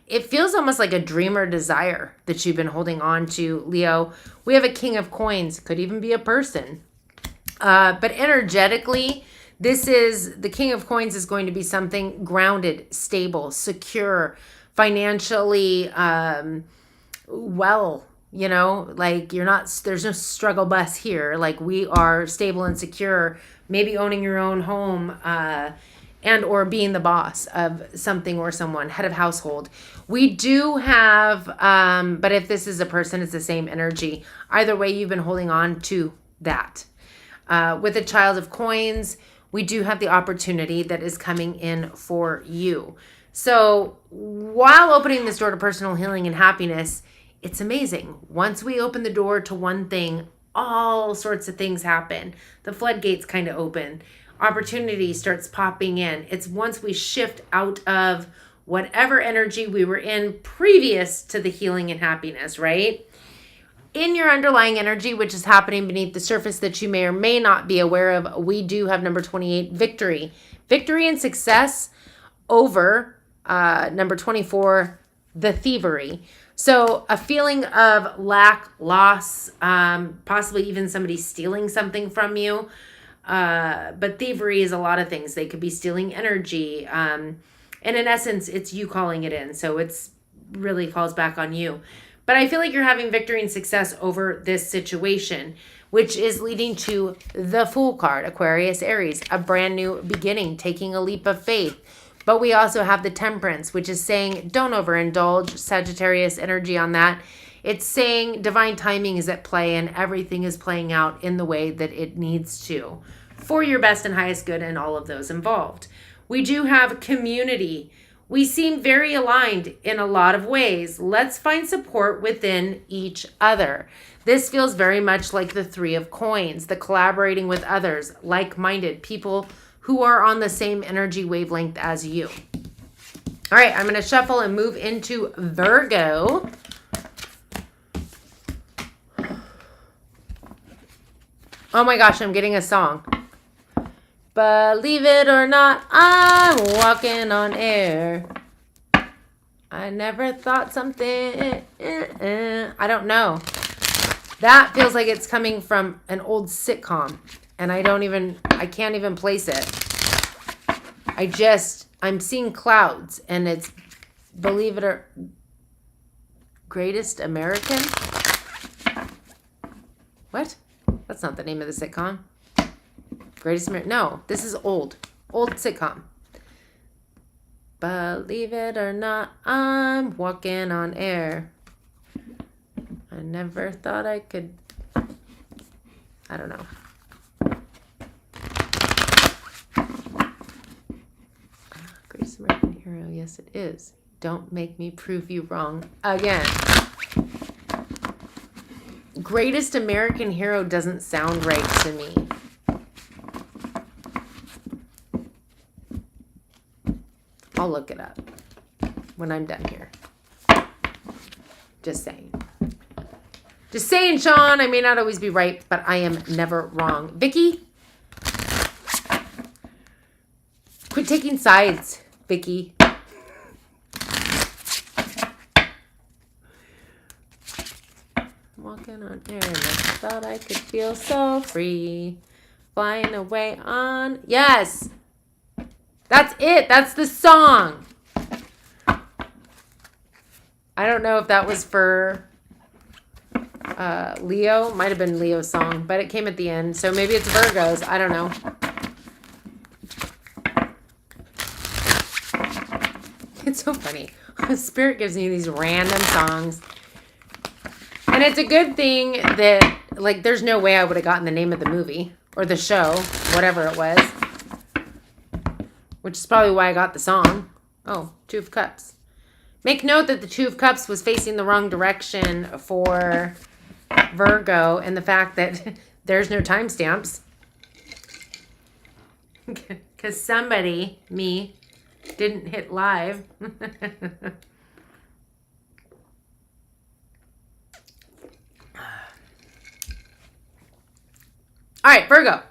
It feels almost like a dream or desire that you've been holding on to, Leo. We have a king of coins. Could even be a person. But energetically, the king of coins is going to be something grounded, stable, secure, financially well, like there's no struggle bus here. Like we are stable and secure, maybe owning your own home, and or being the boss of something or someone, head of household. We do have, but if this is a person, it's the same energy. Either way, you've been holding on to that. With a child of coins, we do have the opportunity that is coming in for you. So while opening this door to personal healing and happiness, it's amazing. Once we open the door to one thing, all sorts of things happen. The floodgates kind of open. Opportunity starts popping in. It's once we shift out of whatever energy we were in previous to the healing and happiness, right? In your underlying energy, which is happening beneath the surface that you may or may not be aware of, we do have number 28, victory. Victory and success over number 24, the thievery. So a feeling of lack, loss, possibly even somebody stealing something from you. But thievery is a lot of things. They could be stealing energy. And in essence, it's you calling it in. So it's really falls back on you. But I feel like you're having victory and success over this situation, which is leading to the Fool card, Aquarius, Aries, a brand new beginning, taking a leap of faith. But we also have the Temperance, which is saying don't overindulge, Sagittarius energy on that. It's saying divine timing is at play and everything is playing out in the way that it needs to for your best and highest good and all of those involved. We do have community. We seem very aligned in a lot of ways. Let's find support within each other. This feels very much like the 3 of coins, the collaborating with others, like-minded people who are on the same energy wavelength as you. All right, I'm going to shuffle and move into Virgo. Oh my gosh, I'm getting a song. Believe it or not, I'm walking on air. I never thought something. I don't know. That feels like it's coming from an old sitcom. And I can't even place it. I'm seeing clouds. And it's, believe it or, Greatest American? What? That's not the name of the sitcom. Greatest American. No, this is old sitcom. Believe it or not, I'm walking on air. I never thought I could. I don't know. Greatest American hero. Yes, it is. Don't make me prove you wrong again. Greatest American hero doesn't sound right to me. I'll look it up when I'm done here. Just saying. Just saying, Sean, I may not always be right, but I am never wrong. Vicky? Quit taking sides, Vicky. Walking on air, and I thought I could feel so free. Flying away on... Yes! That's it. That's the song. I don't know if that was for Leo. Might have been Leo's song, but it came at the end. So maybe it's Virgo's. I don't know. It's so funny. Spirit gives me these random songs. And it's a good thing that, like, there's no way I would have gotten the name of the movie or the show, whatever it was. Which is probably why I got the song. Oh, Two of Cups. Make note that the Two of Cups was facing the wrong direction for Virgo, and the fact that there's no timestamps. Because somebody, me, didn't hit live. All right, Virgo.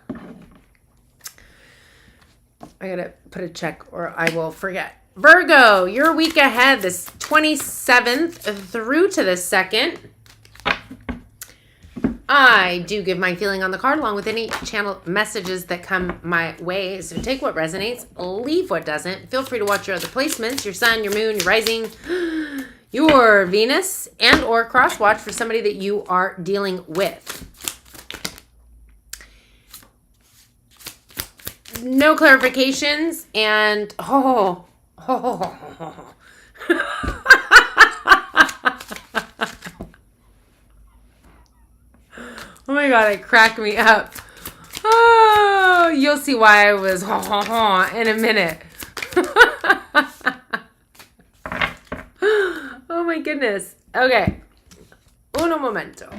I gotta put a check or I will forget. Virgo, your week ahead, this 27th through to the 2nd. I do give my feeling on the card along with any channel messages that come my way. So take what resonates, leave what doesn't. Feel free to watch your other placements, your sun, your moon, your rising, your Venus, and or cross watch for somebody that you are dealing with. No clarifications and oh my God, it cracked me up. Oh, you'll see why I was in a minute. Oh my goodness. Okay. Uno momento.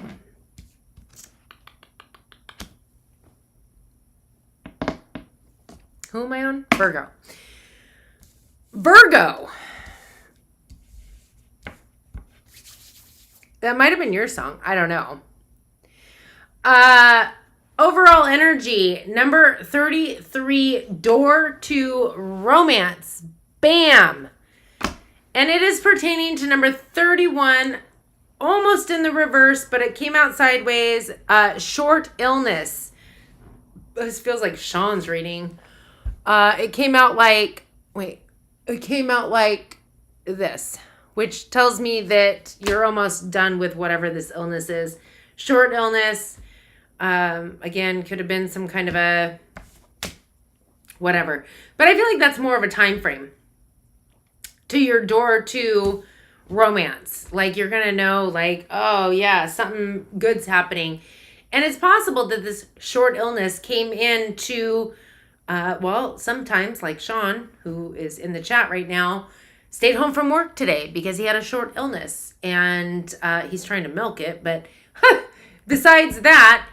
Who am I on? Virgo. Virgo. That might have been your song. I don't know. Overall energy, number 33, door to romance. Bam. And it is pertaining to number 31, almost in the reverse, but it came out sideways. Short illness. This feels like Sean's reading. It came out like this, which tells me that you're almost done with whatever this illness is. Short illness, again, could have been some kind of a whatever. But I feel like that's more of a time frame to your door to romance. Like you're going to know like, oh yeah, something good's happening. And it's possible that this short illness came into sometimes like Sean, who is in the chat right now, stayed home from work today because he had a short illness and he's trying to milk it. But besides that,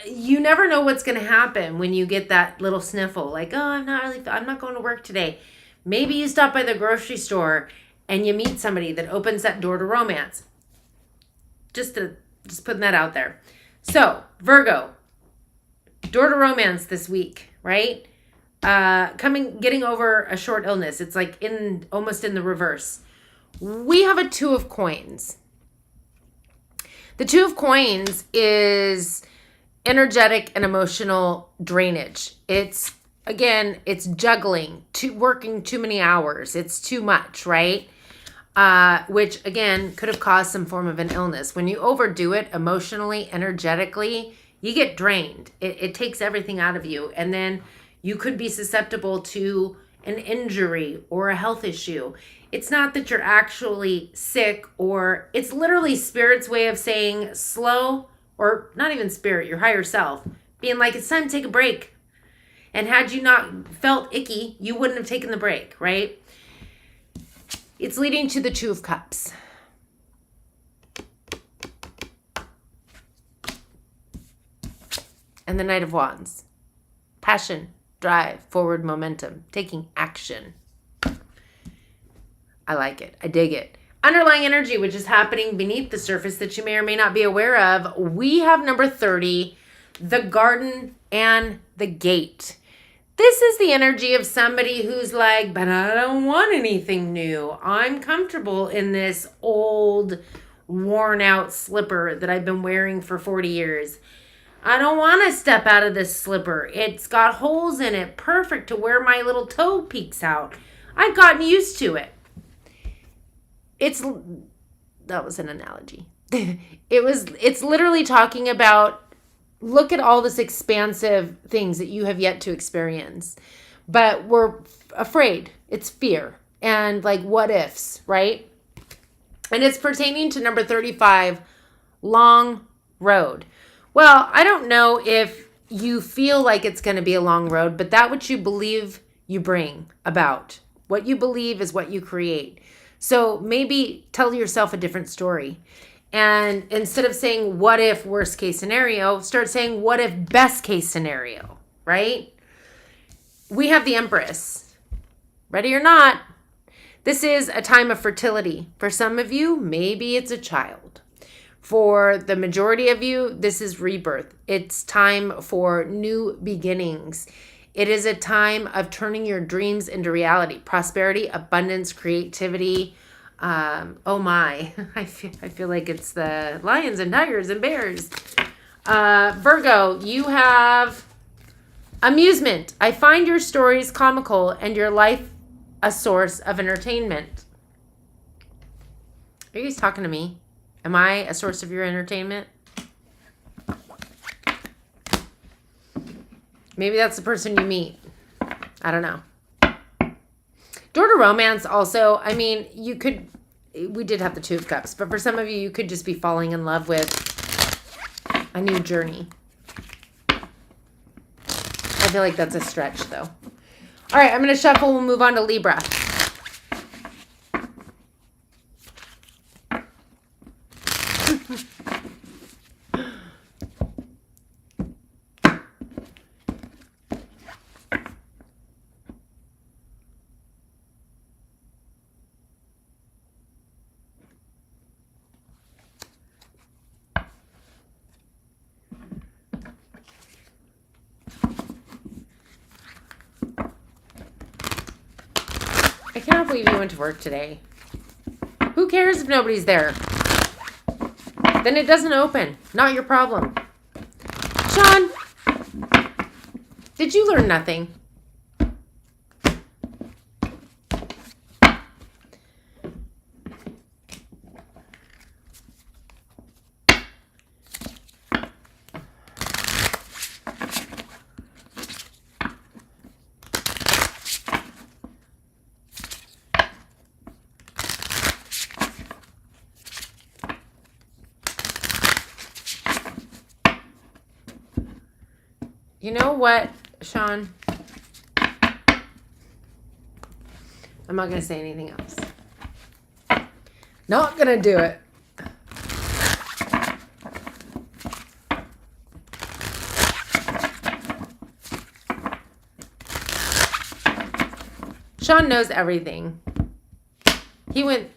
you never know what's going to happen when you get that little sniffle. Like, oh, I'm not going to work today. Maybe you stop by the grocery store and you meet somebody that opens that door to romance. Just putting that out there. So Virgo, door to romance this week, right? Getting over a short illness. It's like almost in the reverse. We have a Two of Coins. The Two of Coins is energetic and emotional drainage. It's juggling, working too many hours. It's too much, right? Which again could have caused some form of an illness. When you overdo it emotionally, energetically, you get drained. It takes everything out of you. And then you could be susceptible to an injury or a health issue. It's not that you're actually sick, or it's literally Spirit's way of saying slow, or not even Spirit, your higher self, being like, it's time to take a break. And had you not felt icky, you wouldn't have taken the break, right? It's leading to the Two of Cups. And the Knight of Wands. Passion, drive, forward momentum, taking action. I like it. I dig it. underlying energy, which is happening beneath the surface that you may or may not be aware of, we have number 30, the garden and the gate. This is the energy of somebody who's like, but I don't want anything new. I'm comfortable in this old, worn out slipper that I've been wearing for 40 years. I don't want to step out of this slipper. It's got holes in it, perfect to where my little toe peeks out. I've gotten used to it. That was an analogy. It's literally talking about, look at all this expansive things that you have yet to experience, but we're afraid. It's fear and like what ifs, right? And it's pertaining to number 35, long road. Well, I don't know if you feel like it's going to be a long road, but that which you believe you bring about. What you believe is what you create. So maybe tell yourself a different story. And instead of saying, what if worst case scenario, start saying, what if best case scenario, right? We have the Empress. Ready or not, this is a time of fertility. For some of you, maybe it's a child. For the majority of you, this is rebirth. It's time for new beginnings. It is a time of turning your dreams into reality. Prosperity, abundance, creativity. Oh my, I feel like it's the lions and tigers and bears. Virgo, you have amusement. I find your stories comical and your life a source of entertainment. Are you guys talking to me? Am I a source of your entertainment? Maybe that's the person you meet. I don't know. Door to romance also, I mean, we did have the Two of Cups, but for some of you, you could just be falling in love with a new journey. I feel like that's a stretch, though. All right, I'm going to shuffle. We'll move on to Libra. I cannot believe you went to work today. Who cares if nobody's there? Then it doesn't open. Not your problem. Sean, did you learn nothing? You know what, Sean? I'm not going to say anything else. Not going to do it. Sean knows everything. He went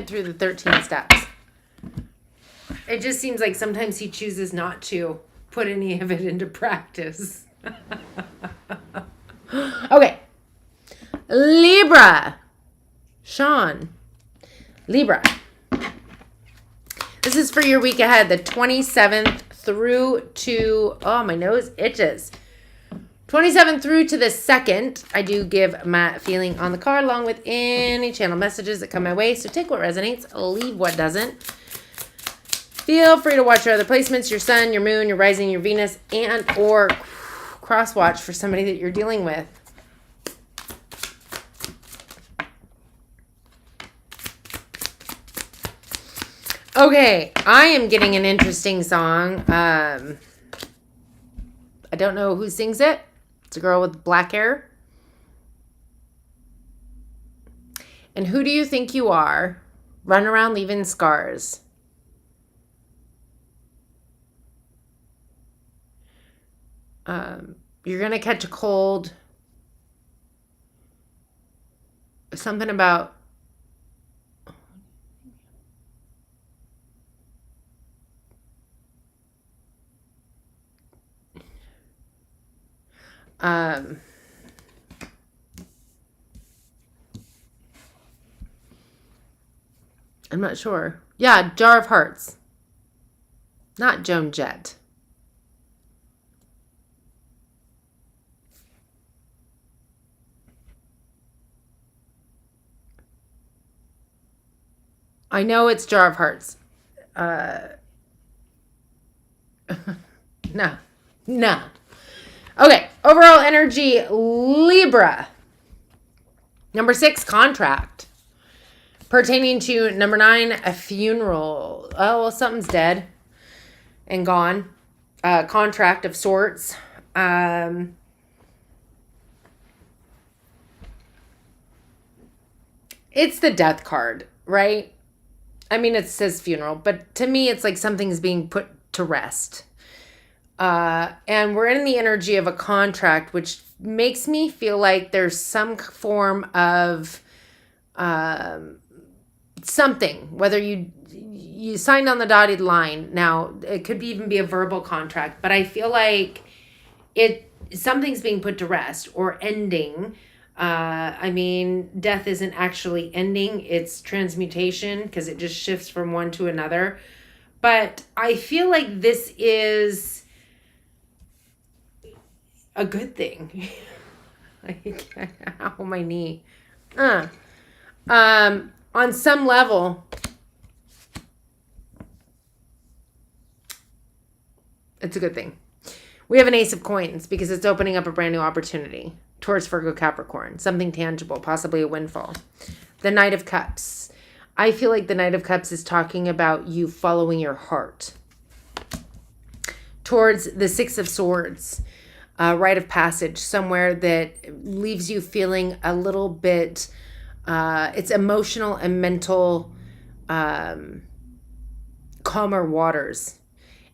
through the 13 steps. It just seems like sometimes he chooses not to put any of it into practice. Okay. Libra. Sean. Libra. This is for your week ahead, the 27th through to, oh, my nose itches. 27th through to the 2nd. I do give my feeling on the card along with any channel messages that come my way. So take what resonates, leave what doesn't. Feel free to watch your other placements, your sun, your moon, your rising, your Venus, and or cross-watch for somebody that you're dealing with. Okay, I am getting an interesting song. I don't know who sings it. It's a girl with black hair. And who do you think you are? Run around leaving scars. You're going to catch a cold. Something about I'm not sure. Yeah, Jar of Hearts. Not Joan Jett. I know it's Jar of Hearts. No. No. Okay. Overall energy, Libra. Number 6, contract. Pertaining to number 9, a funeral. Oh, well, something's dead and gone. Contract of sorts. It's the death card, right? I mean, it says funeral, but to me, it's like something's being put to rest. And we're in the energy of a contract, which makes me feel like there's some form of something, whether you signed on the dotted line. Now, it could even be a verbal contract, but I feel like something's being put to rest or ending. I mean, death isn't actually ending, it's transmutation because it just shifts from one to another. But I feel like this is a good thing. Ow, my knee. On some level, it's a good thing. We have an Ace of Coins because it's opening up a brand new opportunity towards Virgo Capricorn, something tangible, possibly a windfall. The Knight of Cups. I feel like the Knight of Cups is talking about you following your heart. Towards the Six of Swords, rite of passage, somewhere that leaves you feeling a little bit, it's emotional and mental, calmer waters.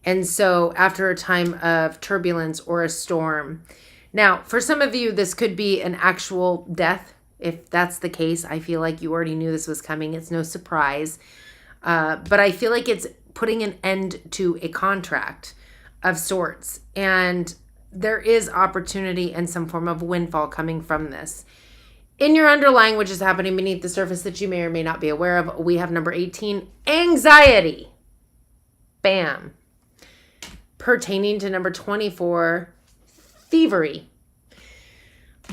And so after a time of turbulence or a storm. Now, for some of you, this could be an actual death. If that's the case, I feel like you already knew this was coming. It's no surprise. But I feel like it's putting an end to a contract of sorts. And there is opportunity and some form of windfall coming from this. In your underlying, which is happening beneath the surface that you may or may not be aware of, we have number 18, anxiety. Bam. Pertaining to number 24, thievery.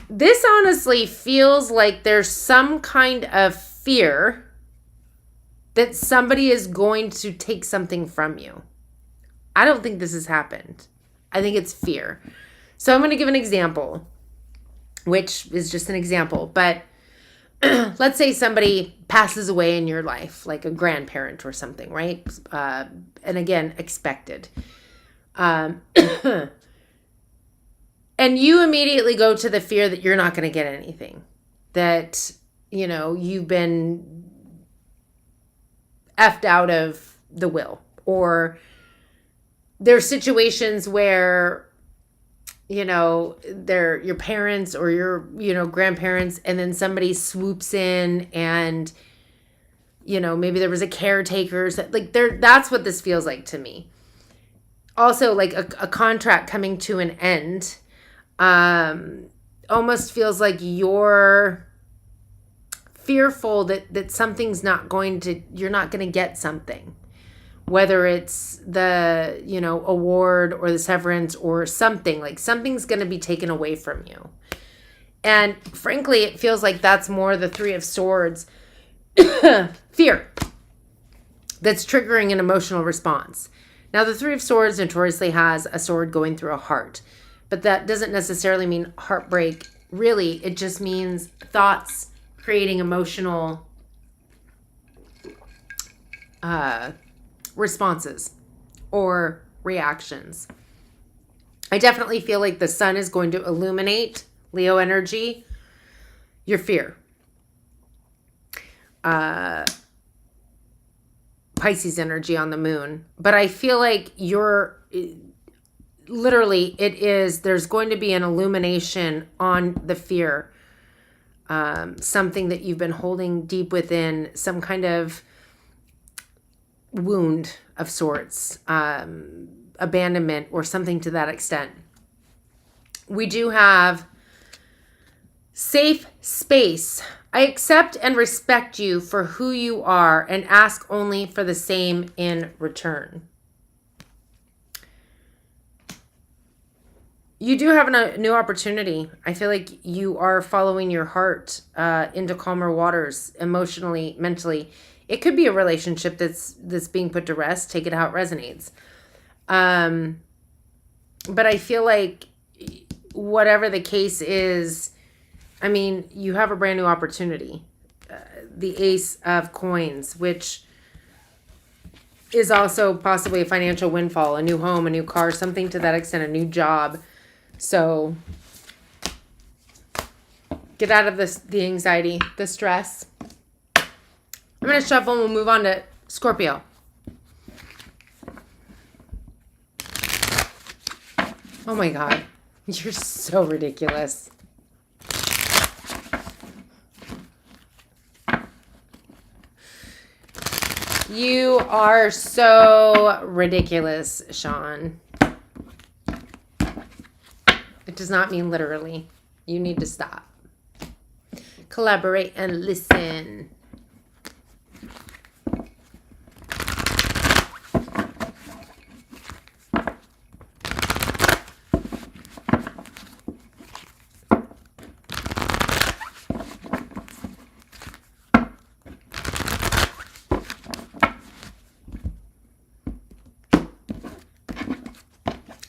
This honestly feels like there's some kind of fear that somebody is going to take something from you. I don't think this has happened. I think it's fear. So I'm going to give an example, which is just an example. But let's say somebody passes away in your life, like a grandparent or something, right? And again, expected. And you immediately go to the fear that you're not going to get anything. That, you've been effed out of the will. Or there's situations where, they're your parents or your, grandparents, and then somebody swoops in and, maybe there was a caretaker. That's what this feels like to me. Also, like a contract coming to an end, almost feels like you're fearful that something's you're not going to get something. Whether it's the, award or the severance or something, like something's going to be taken away from you. And frankly, it feels like that's more the Three of Swords. Fear. That's triggering an emotional response. Now, the Three of Swords notoriously has a sword going through a heart. But that doesn't necessarily mean heartbreak. Really, it just means thoughts creating emotional responses or reactions. I definitely feel like the sun is going to illuminate, Leo energy, your fear. Pisces energy on the moon. But I feel like there's going to be an illumination on the fear. Something that you've been holding deep within, some kind of wound of sorts, abandonment or something to that extent. We do have safe space. I accept and respect you for who you are and ask only for the same in return. You do have a new opportunity. I feel like you are following your heart into calmer waters, emotionally, mentally. It could be a relationship that's being put to rest. Take it how it resonates. But I feel like whatever the case is, I mean, you have a brand new opportunity. The Ace of Coins, which is also possibly a financial windfall, a new home, a new car, something to that extent, a new job. So get out of the anxiety, the stress. I'm going to shuffle and we'll move on to Scorpio. Oh my God. You're so ridiculous. You are so ridiculous, Sean. It does not mean literally. You need to stop. Collaborate and listen.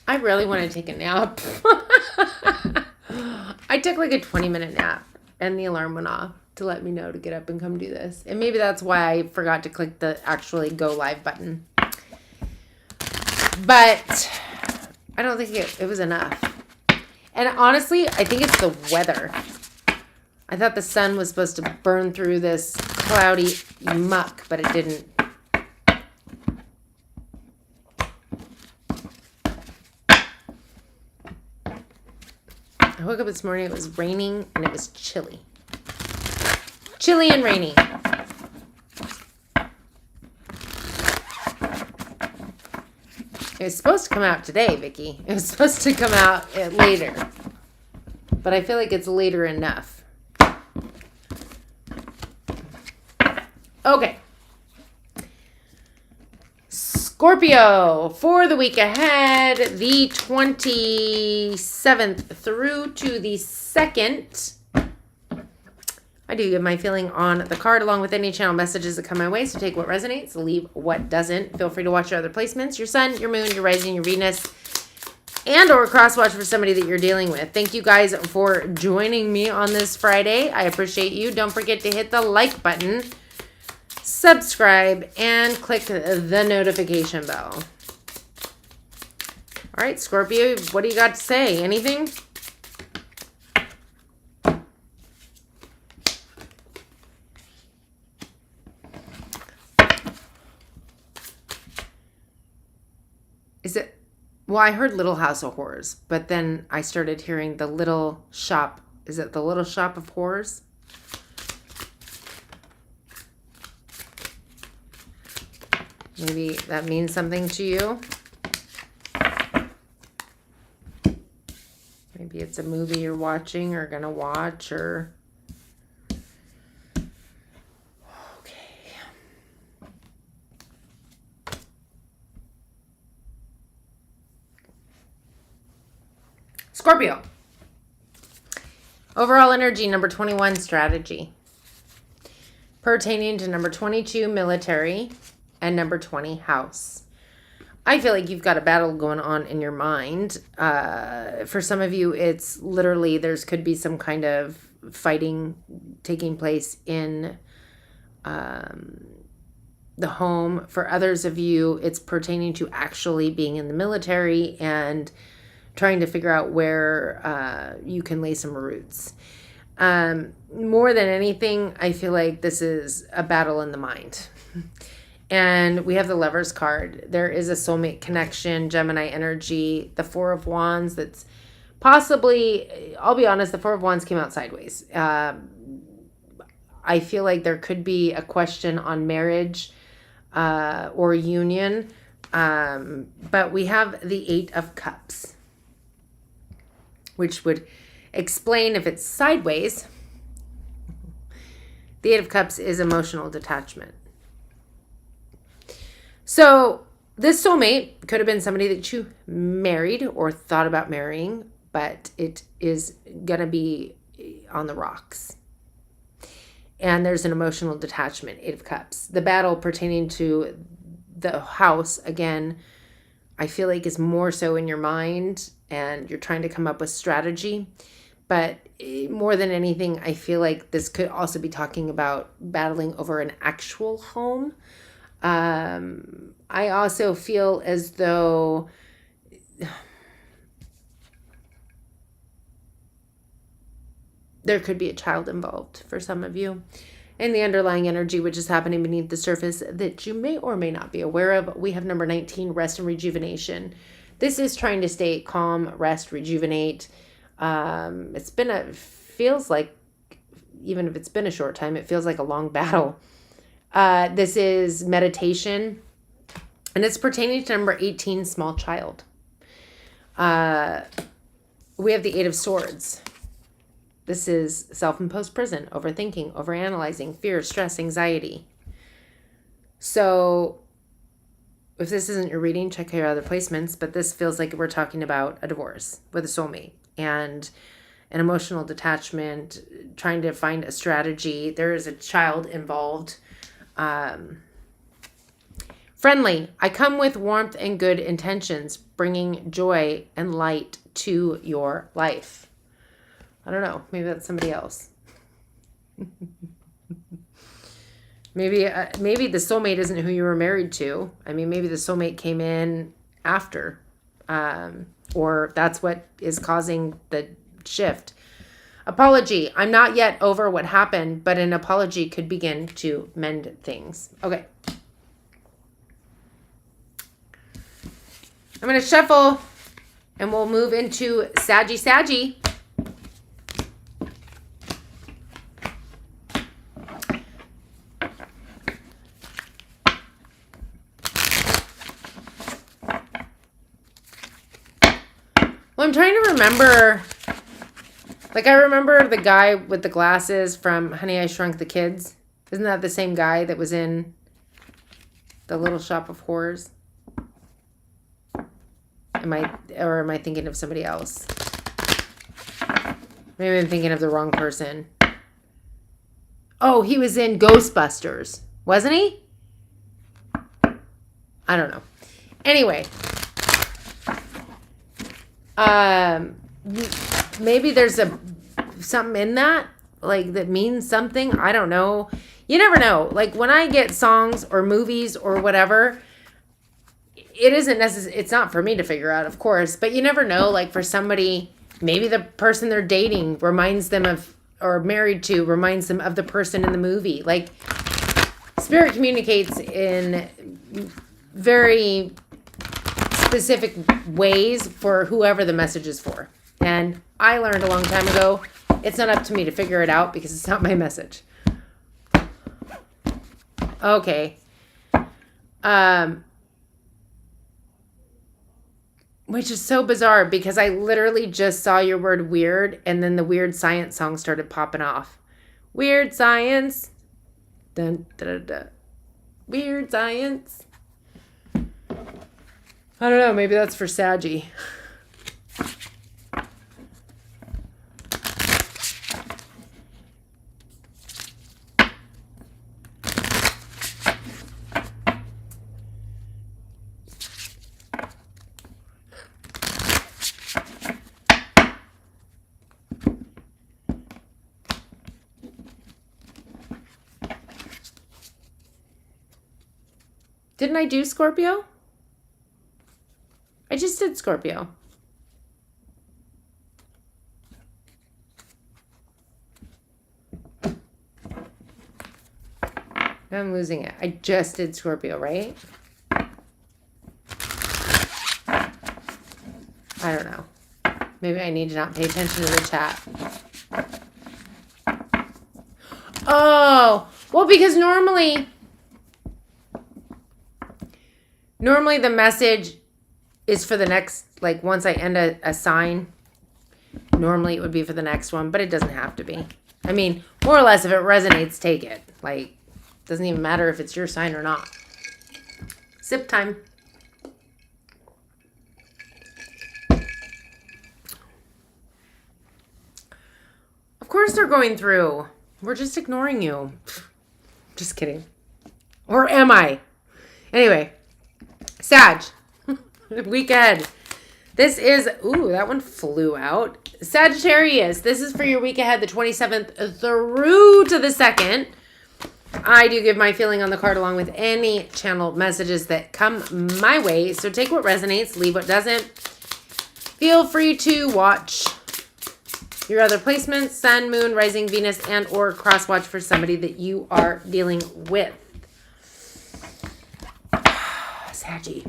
I really want to take a nap. I took like a 20-minute nap and the alarm went off to let me know to get up and come do this. And maybe that's why I forgot to click the actually go live button. But I don't think it was enough. And honestly, I think it's the weather. I thought the sun was supposed to burn through this cloudy muck, but it didn't. I woke up this morning, it was raining and it was chilly. Chilly and rainy. It was supposed to come out today, Vicky. It was supposed to come out later. But I feel like it's later enough. Okay. Scorpio, for the week ahead, the 27th through to the 2nd. I do give my feeling on the card along with any channel messages that come my way. So take what resonates, leave what doesn't. Feel free to watch your other placements, your sun, your moon, your rising, your Venus, and or cross-watch for somebody that you're dealing with. Thank you guys for joining me on this Friday. I appreciate you. Don't forget to hit the like button, subscribe, and click the notification bell. All right, Scorpio, what do you got to say? Anything? Is it? Well, I heard Little House of Horrors, but then I started hearing the Little Shop. Is it the Little Shop of Horrors? Maybe that means something to you. Maybe it's a movie you're watching or gonna watch or... Okay. Scorpio. Overall energy, number 21, strategy. Pertaining to number 22, military, and number 20, house. I feel like you've got a battle going on in your mind. For some of you, it's literally, could be some kind of fighting taking place in the home. For others of you, it's pertaining to actually being in the military and trying to figure out where you can lay some roots. More than anything, I feel like this is a battle in the mind. And we have the Lovers card. There is a soulmate connection, Gemini energy, the Four of Wands. That's possibly, I'll be honest, the Four of Wands came out sideways. I feel like there could be a question on marriage or union. But we have the Eight of Cups. which would explain if it's sideways. The Eight of Cups is emotional detachment. So this soulmate could have been somebody that you married or thought about marrying, but it is going to be on the rocks. And there's an emotional detachment, Eight of Cups. The battle pertaining to the house, again, I feel like is more so in your mind and you're trying to come up with strategy. But more than anything, I feel like this could also be talking about battling over an actual home. I also feel as though there could be a child involved for some of you. And the underlying energy, which is happening beneath the surface that you may or may not be aware of. We have number 19, rest and rejuvenation. This is trying to stay calm, rest, rejuvenate. Feels like, even if it's been a short time, it feels like a long battle. This is meditation, and it's pertaining to number 18, small child. We have the Eight of Swords. This is self-imposed prison, overthinking, overanalyzing, fear, stress, anxiety. So if this isn't your reading, check your other placements, but this feels like we're talking about a divorce with a soulmate and an emotional detachment, trying to find a strategy. There is a child involved. Friendly. I come with warmth and good intentions, bringing joy and light to your life. I don't know. Maybe that's somebody else. Maybe the soulmate isn't who you were married to. I mean, maybe the soulmate came in after, or that's what is causing the shift. Apology. I'm not yet over what happened, but an apology could begin to mend things. Okay. I'm going to shuffle and we'll move into Saggy. Well, I'm trying to remember, I remember the guy with the glasses from Honey, I Shrunk the Kids. Isn't that the same guy that was in The Little Shop of Horrors? Am I thinking of somebody else? Maybe I'm thinking of the wrong person. Oh, he was in Ghostbusters, wasn't he? I don't know. Anyway. Maybe there's something in that, that means something. I don't know. You never know. When I get songs or movies or whatever, it isn't necessary. It's not for me to figure out, of course, but you never know. For somebody, maybe the person they're dating reminds them of, or married to reminds them of the person in the movie. Spirit communicates in very specific ways for whoever the message is for. And I learned a long time ago, it's not up to me to figure it out because it's not my message. Okay. Which is so bizarre because I literally just saw your word weird and then the Weird Science song started popping off. Weird Science. Dun, dun, dun, dun. Weird Science. I don't know. Maybe that's for Saggy. Didn't I do Scorpio? I just did Scorpio. I'm losing it. I just did Scorpio, right? I don't know. Maybe I need to not pay attention to the chat. Oh, well, because normally the message is for the next, once I end a sign, Normally it would be for the next one, but it doesn't have to be. I mean, more or less, if it resonates, take it. Like, doesn't even matter if it's your sign or not. Sip time. Of course they're going through. We're just ignoring you. Just kidding. Or am I? Anyway, Sag. Week ahead. This is, ooh, that one flew out. Sagittarius. This is for your week ahead, the 27th through to the 2nd. I do give my feeling on the card along with any channel messages that come my way. So take what resonates, leave what doesn't. Feel free to watch your other placements, Sun, Moon, Rising, Venus, and or cross watch for somebody that you are dealing with. Saggy.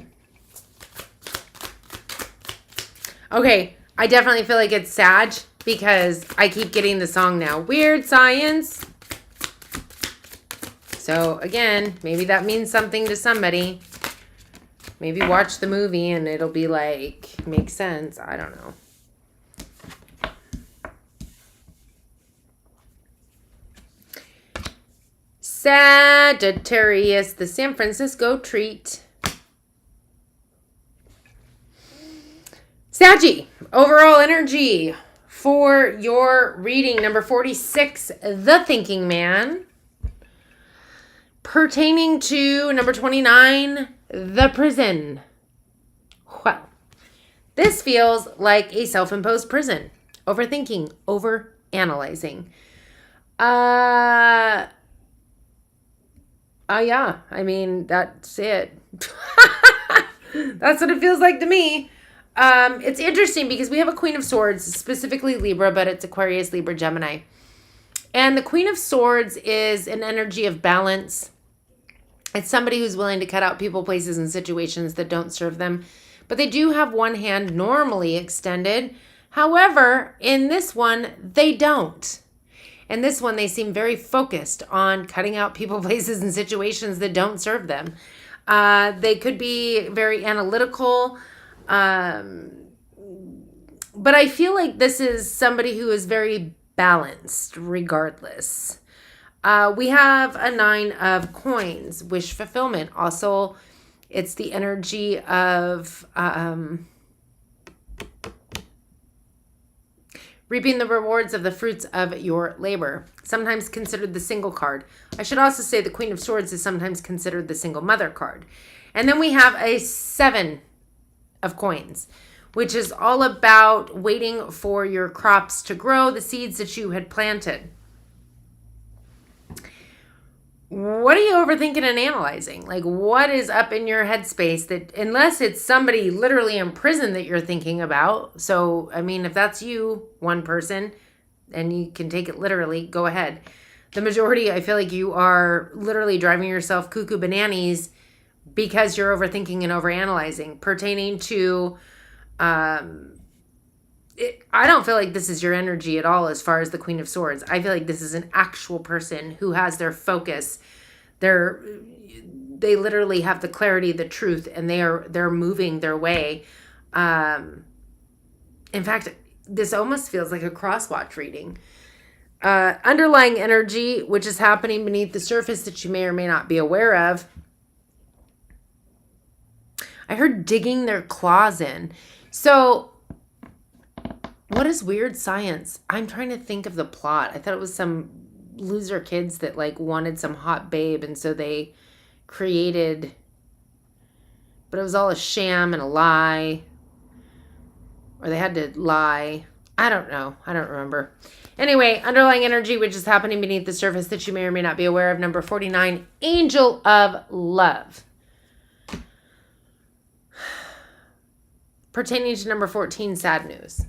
Okay, I definitely feel like it's Sag because I keep getting the song now. Weird Science. So again, maybe that means something to somebody. Maybe watch the movie and it'll be like, make sense. I don't know. Sagittarius, the San Francisco treat. Saggy, overall energy for your reading, number 46, The Thinking Man. Pertaining to number 29, The Prison. Well, this feels like a self-imposed prison. Overthinking, overanalyzing. Yeah, I mean, that's it. That's what it feels like to me. It's interesting because we have a Queen of Swords, specifically Libra, but it's Aquarius, Libra, Gemini. And the Queen of Swords is an energy of balance. It's somebody who's willing to cut out people, places, and situations that don't serve them. But they do have one hand normally extended. However, in this one, they don't. In this one, they seem very focused on cutting out people, places, and situations that don't serve them. They could be very analytical. But I feel like this is somebody who is very balanced regardless. We have a 9 of coins, wish fulfillment. Also, it's the energy of reaping the rewards of the fruits of your labor. Sometimes considered the single card. I should also say the Queen of Swords is sometimes considered the single mother card. And then we have a 7 of coins, which is all about waiting for your crops to grow, the seeds that you had planted. What are you overthinking and analyzing? Like, what is up in your headspace that, unless it's somebody literally in prison that you're thinking about. So, I mean, if that's you, one person, and you can take it literally, go ahead. The majority, I feel like you are literally driving yourself cuckoo bananas because you're overthinking and overanalyzing pertaining to, I don't feel like this is your energy at all as far as the Queen of Swords. I feel like this is an actual person who has their focus. They literally have the clarity, the truth, and they're moving their way. In fact, this almost feels like a crosswatch reading. Underlying energy, which is happening beneath the surface that you may or may not be aware of. I heard digging their claws in. So, what is weird science? I'm trying to think of the plot. I thought it was some loser kids that like wanted some hot babe, and so they created, but it was all a sham and a lie, or they had to lie. I don't know. I don't remember. Anyway, underlying energy, which is happening beneath the surface that you may or may not be aware of. Number 49, Angel of Love. Pertaining to number 14, sad news.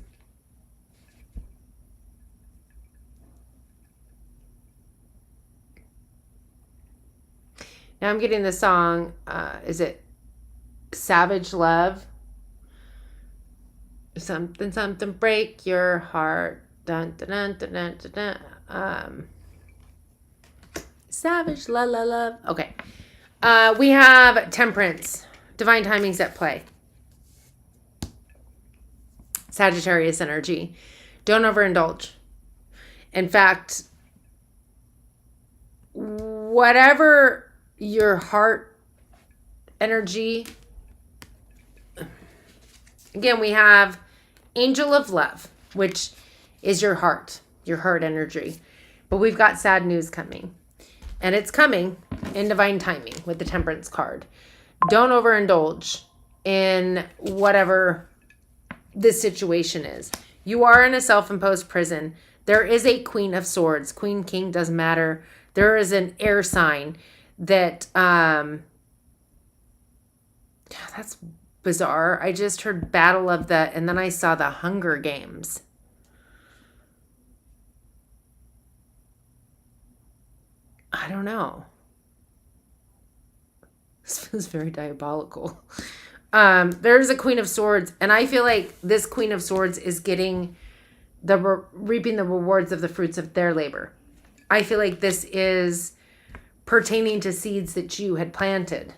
Now I'm getting the song, is it Savage Love? Something, something, break your heart. Dun, dun, dun, dun, dun, dun, dun. Savage, la, la, love. Okay. We have Temperance. Divine timing's at play. Sagittarius energy. Don't overindulge. In fact, whatever your heart energy, again, we have Angel of Love, which is your heart energy. But we've got sad news coming. And it's coming in divine timing with the Temperance card. Don't overindulge in whatever this situation is. You are in a self-imposed prison. There is a Queen of Swords. Queen, King, doesn't matter. There is an air sign that, that's bizarre. I just heard Battle of the, and then I saw the Hunger Games. I don't know. This feels very diabolical. There's a Queen of Swords, and I feel like this Queen of Swords is getting reaping the rewards of the fruits of their labor. I feel like this is pertaining to seeds that you had planted.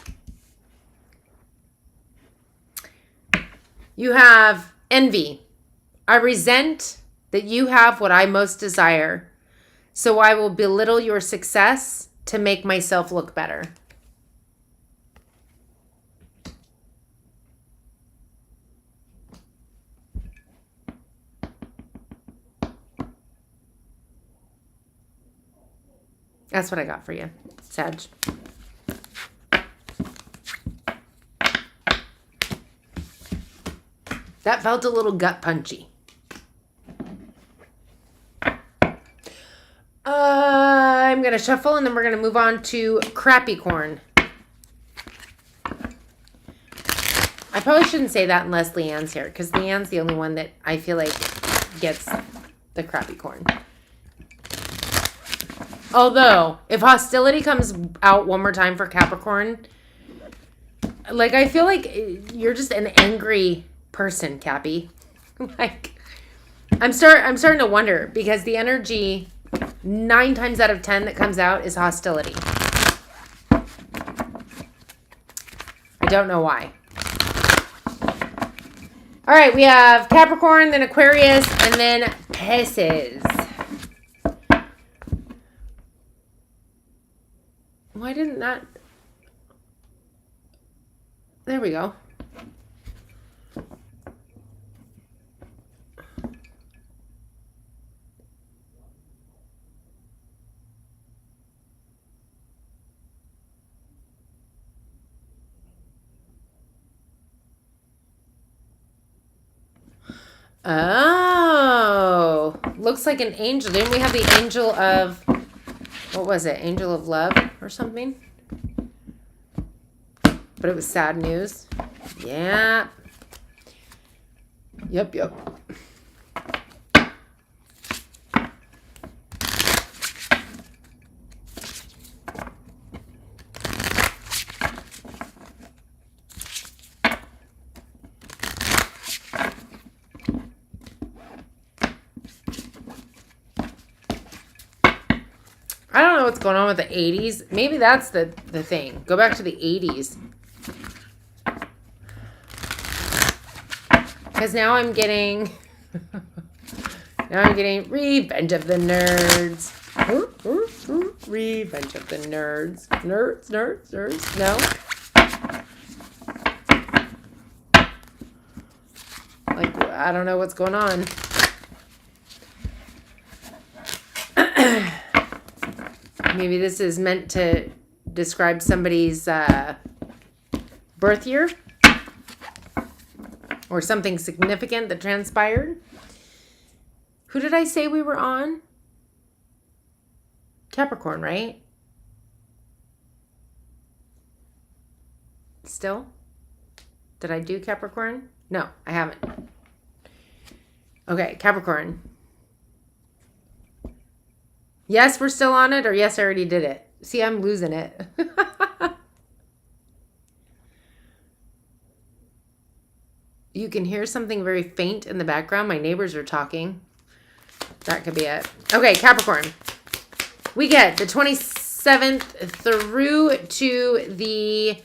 You have envy. I resent that you have what I most desire, so I will belittle your success to make myself look better. That's what I got for you, Sag. That felt a little gut punchy. I'm going to shuffle and then we're going to move on to Crappy Corn. I probably shouldn't say that unless Leanne's here, because Leanne's the only one that I feel like gets the Crappy Corn. Although, if hostility comes out one more time for Capricorn, like, I feel like you're just an angry person, Cappy. Like, I'm starting to wonder, because the energy 9 times out of 10 that comes out is hostility. I don't know why. All right, we have Capricorn, then Aquarius, and then Pisces. Why didn't that? There we go. Oh, looks like an angel. Didn't we have the angel of, what was it? Angel of Love or something? But it was sad news. Yeah. Yep. I don't know what's going on with the 80s. Maybe that's the thing. Go back to the 80s. Because now I'm getting... Revenge of the Nerds. Revenge of the Nerds. Nerds. No? Like, I don't know what's going on. Maybe this is meant to describe somebody's birth year or something significant that transpired. Who did I say we were on? Capricorn, right? Still? Did I do Capricorn? No, I haven't. Okay, Capricorn. Yes, we're still on it, or yes, I already did it. See, I'm losing it. You can hear something very faint in the background. My neighbors are talking. That could be it. Okay, Capricorn. We get the 27th through to the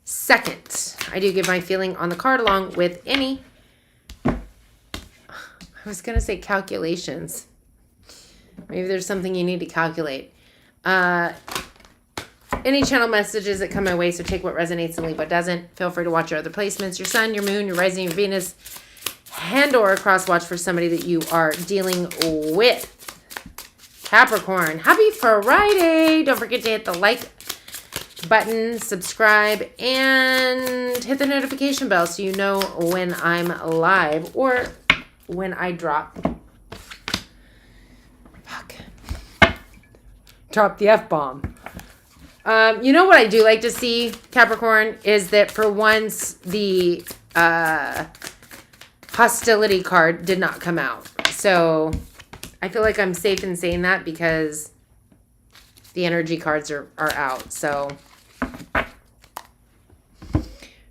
2nd. I do give my feeling on the card along with any. I was going to say calculations. Maybe there's something you need to calculate. Any channel messages that come my way, so take what resonates and leave what doesn't. Feel free to watch your other placements, your sun, your moon, your rising, your Venus, and or cross watch for somebody that you are dealing with. Capricorn, happy Friday. Don't forget to hit the like button, subscribe, and hit the notification bell so you know when I'm live or when I drop. Drop the F-bomb. You know what I do like to see, Capricorn, is that for once the hostility card did not come out. So I feel like I'm safe in saying that because the energy cards are out. So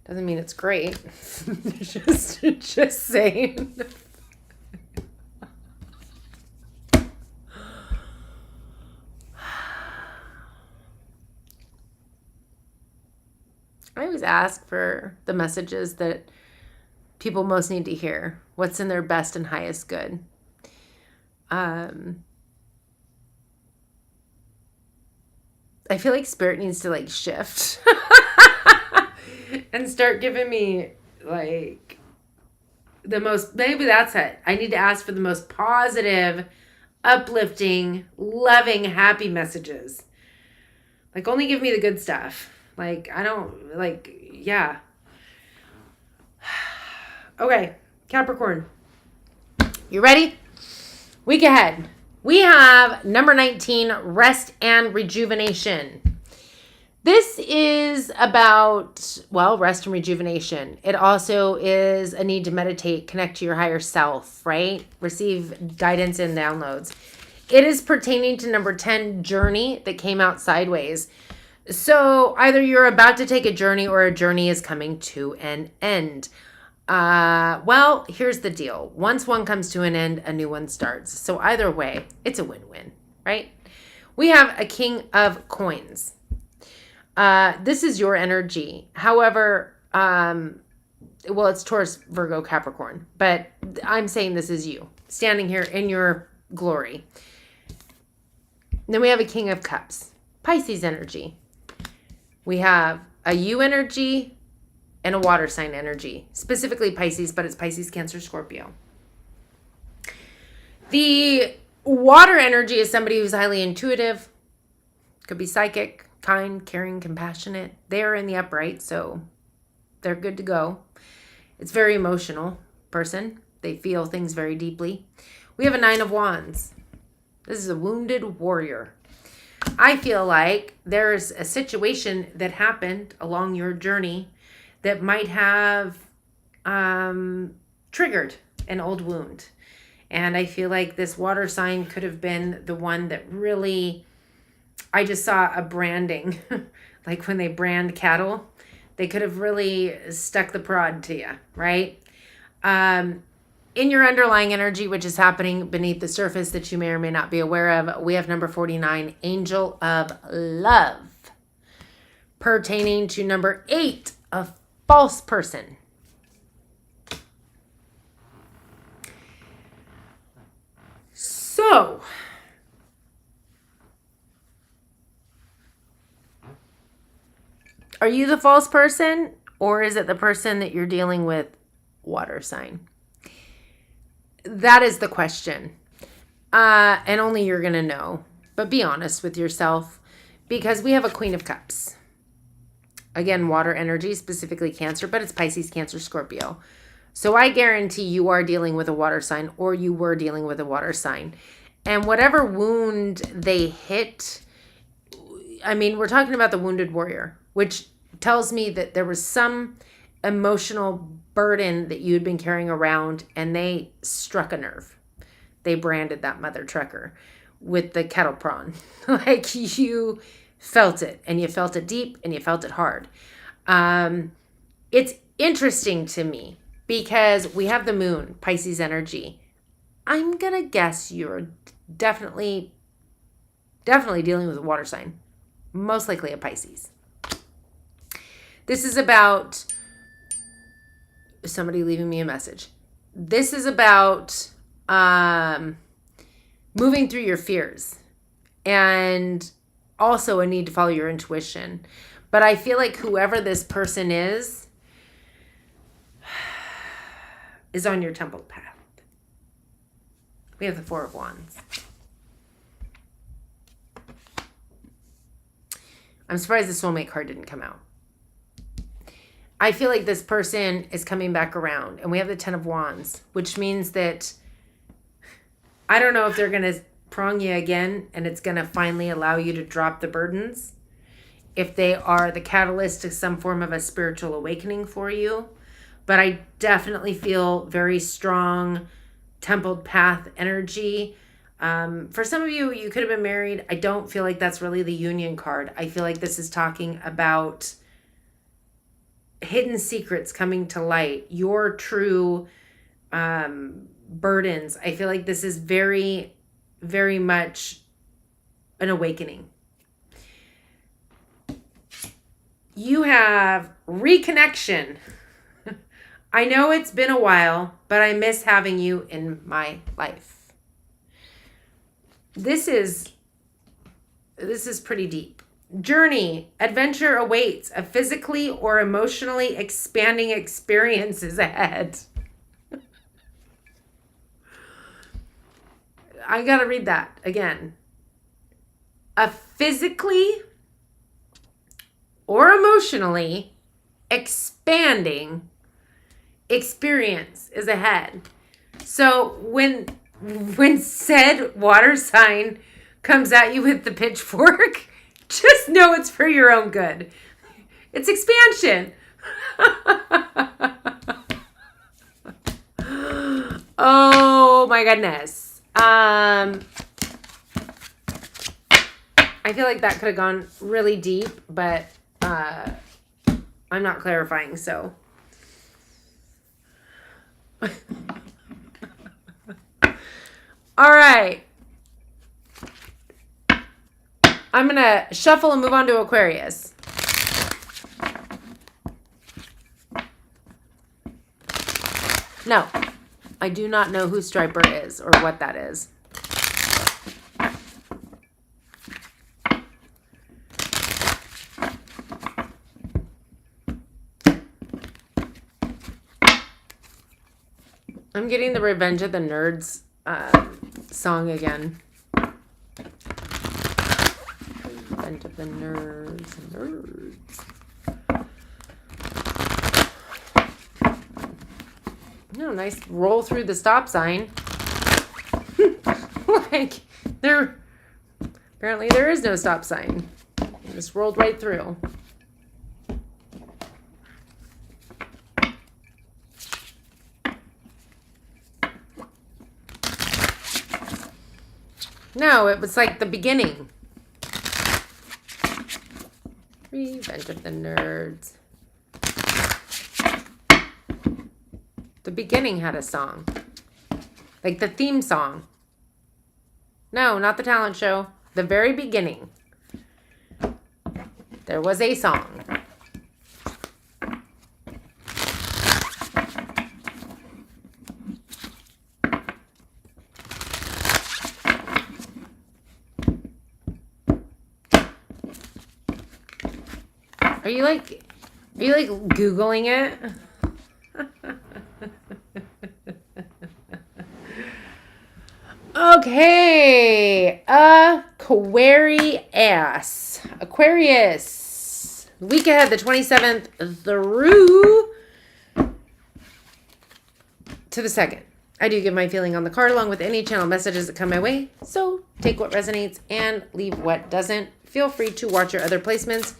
doesn't mean it's great. just saying. I always ask for the messages that people most need to hear. What's in their best and highest good. I feel like Spirit needs to like shift and start giving me like the most, maybe that's it. I need to ask for the most positive, uplifting, loving, happy messages. Like only give me the good stuff. Like, I don't, like, yeah. Okay, Capricorn. You ready? Week ahead. We have number 19, rest and rejuvenation. This is about, well, rest and rejuvenation. It also is a need to meditate, connect to your higher self, right? Receive guidance and downloads. It is pertaining to number 10, journey, that came out sideways. So either you're about to take a journey or a journey is coming to an end. Well, here's the deal. Once one comes to an end, a new one starts. So either way, it's a win-win, right? We have a King of Coins. This is your energy. However, well, it's Taurus, Virgo, Capricorn. But I'm saying this is you, standing here in your glory. Then we have a King of Cups. Pisces energy. We have a you energy and a water sign energy, specifically Pisces, but it's Pisces, Cancer, Scorpio. The water energy is somebody who's highly intuitive, could be psychic, kind, caring, compassionate. They're in the upright, so they're good to go. It's very emotional person. They feel things very deeply. We have a Nine of Wands. This is a wounded warrior. I feel like there's a situation that happened along your journey that might have triggered an old wound. And I feel like this water sign could have been the one that really, I just saw a branding, like when they brand cattle, they could have really stuck the prod to you, right? In your underlying energy, which is happening beneath the surface that you may or may not be aware of, we have number 49, Angel of Love, pertaining to number 8, a false person. So, are you the false person, or is it the person that you're dealing with, water sign? That is the question. And only you're going to know. But be honest with yourself, because we have a Queen of Cups. Again, water energy, specifically Cancer, but it's Pisces, Cancer, Scorpio. So I guarantee you are dealing with a water sign, or you were dealing with a water sign. And whatever wound they hit, I mean, we're talking about the wounded warrior, which tells me that there was some emotional burden that you had been carrying around, and they struck a nerve. They branded that mother trucker with the kettle prawn. Like, you felt it, and you felt it deep, and you felt it hard. It's interesting to me because we have the moon, Pisces energy. I'm gonna guess you're definitely dealing with a water sign, most likely a Pisces. This is about somebody leaving me a message. This is about moving through your fears, and also a need to follow your intuition. But I feel like whoever this person is on your temple path. We have the Four of Wands. I'm surprised the soulmate card didn't come out. I feel like this person is coming back around, and we have the Ten of Wands, which means that I don't know if they're going to prong you again and it's going to finally allow you to drop the burdens. If they are the catalyst to some form of a spiritual awakening for you. But I definitely feel very strong templed path energy. For some of you, you could have been married. I don't feel like that's really the union card. I feel like this is talking about hidden secrets coming to light, your true burdens. I feel like this is very, very much an awakening. You have reconnection. I know it's been a while, but I miss having you in my life. This is pretty deep. Journey, adventure awaits. A physically or emotionally expanding experience is ahead. I gotta read that again. A physically or emotionally expanding experience is ahead. So when said water sign comes at you with the pitchfork, just know it's for your own good. It's expansion. Oh my goodness. I feel like that could have gone really deep, but I'm not clarifying, so. All right. I'm going to shuffle and move on to Aquarius. No, I do not know who Striper is or what that is. I'm getting the Revenge of the Nerds song again. Revenge of the Nerds. No, nice roll through the stop sign. Like, apparently there is no stop sign. You just rolled right through. No, it was like the beginning. Revenge of the Nerds. The beginning had a song. Like the theme song. No, not the talent show. The very beginning. There was a song. Are you like Googling it? Okay, Aquarius. Week ahead, the 27th through to the 2nd. I do give my feeling on the card along with any channel messages that come my way. So take what resonates and leave what doesn't. Feel free to watch your other placements.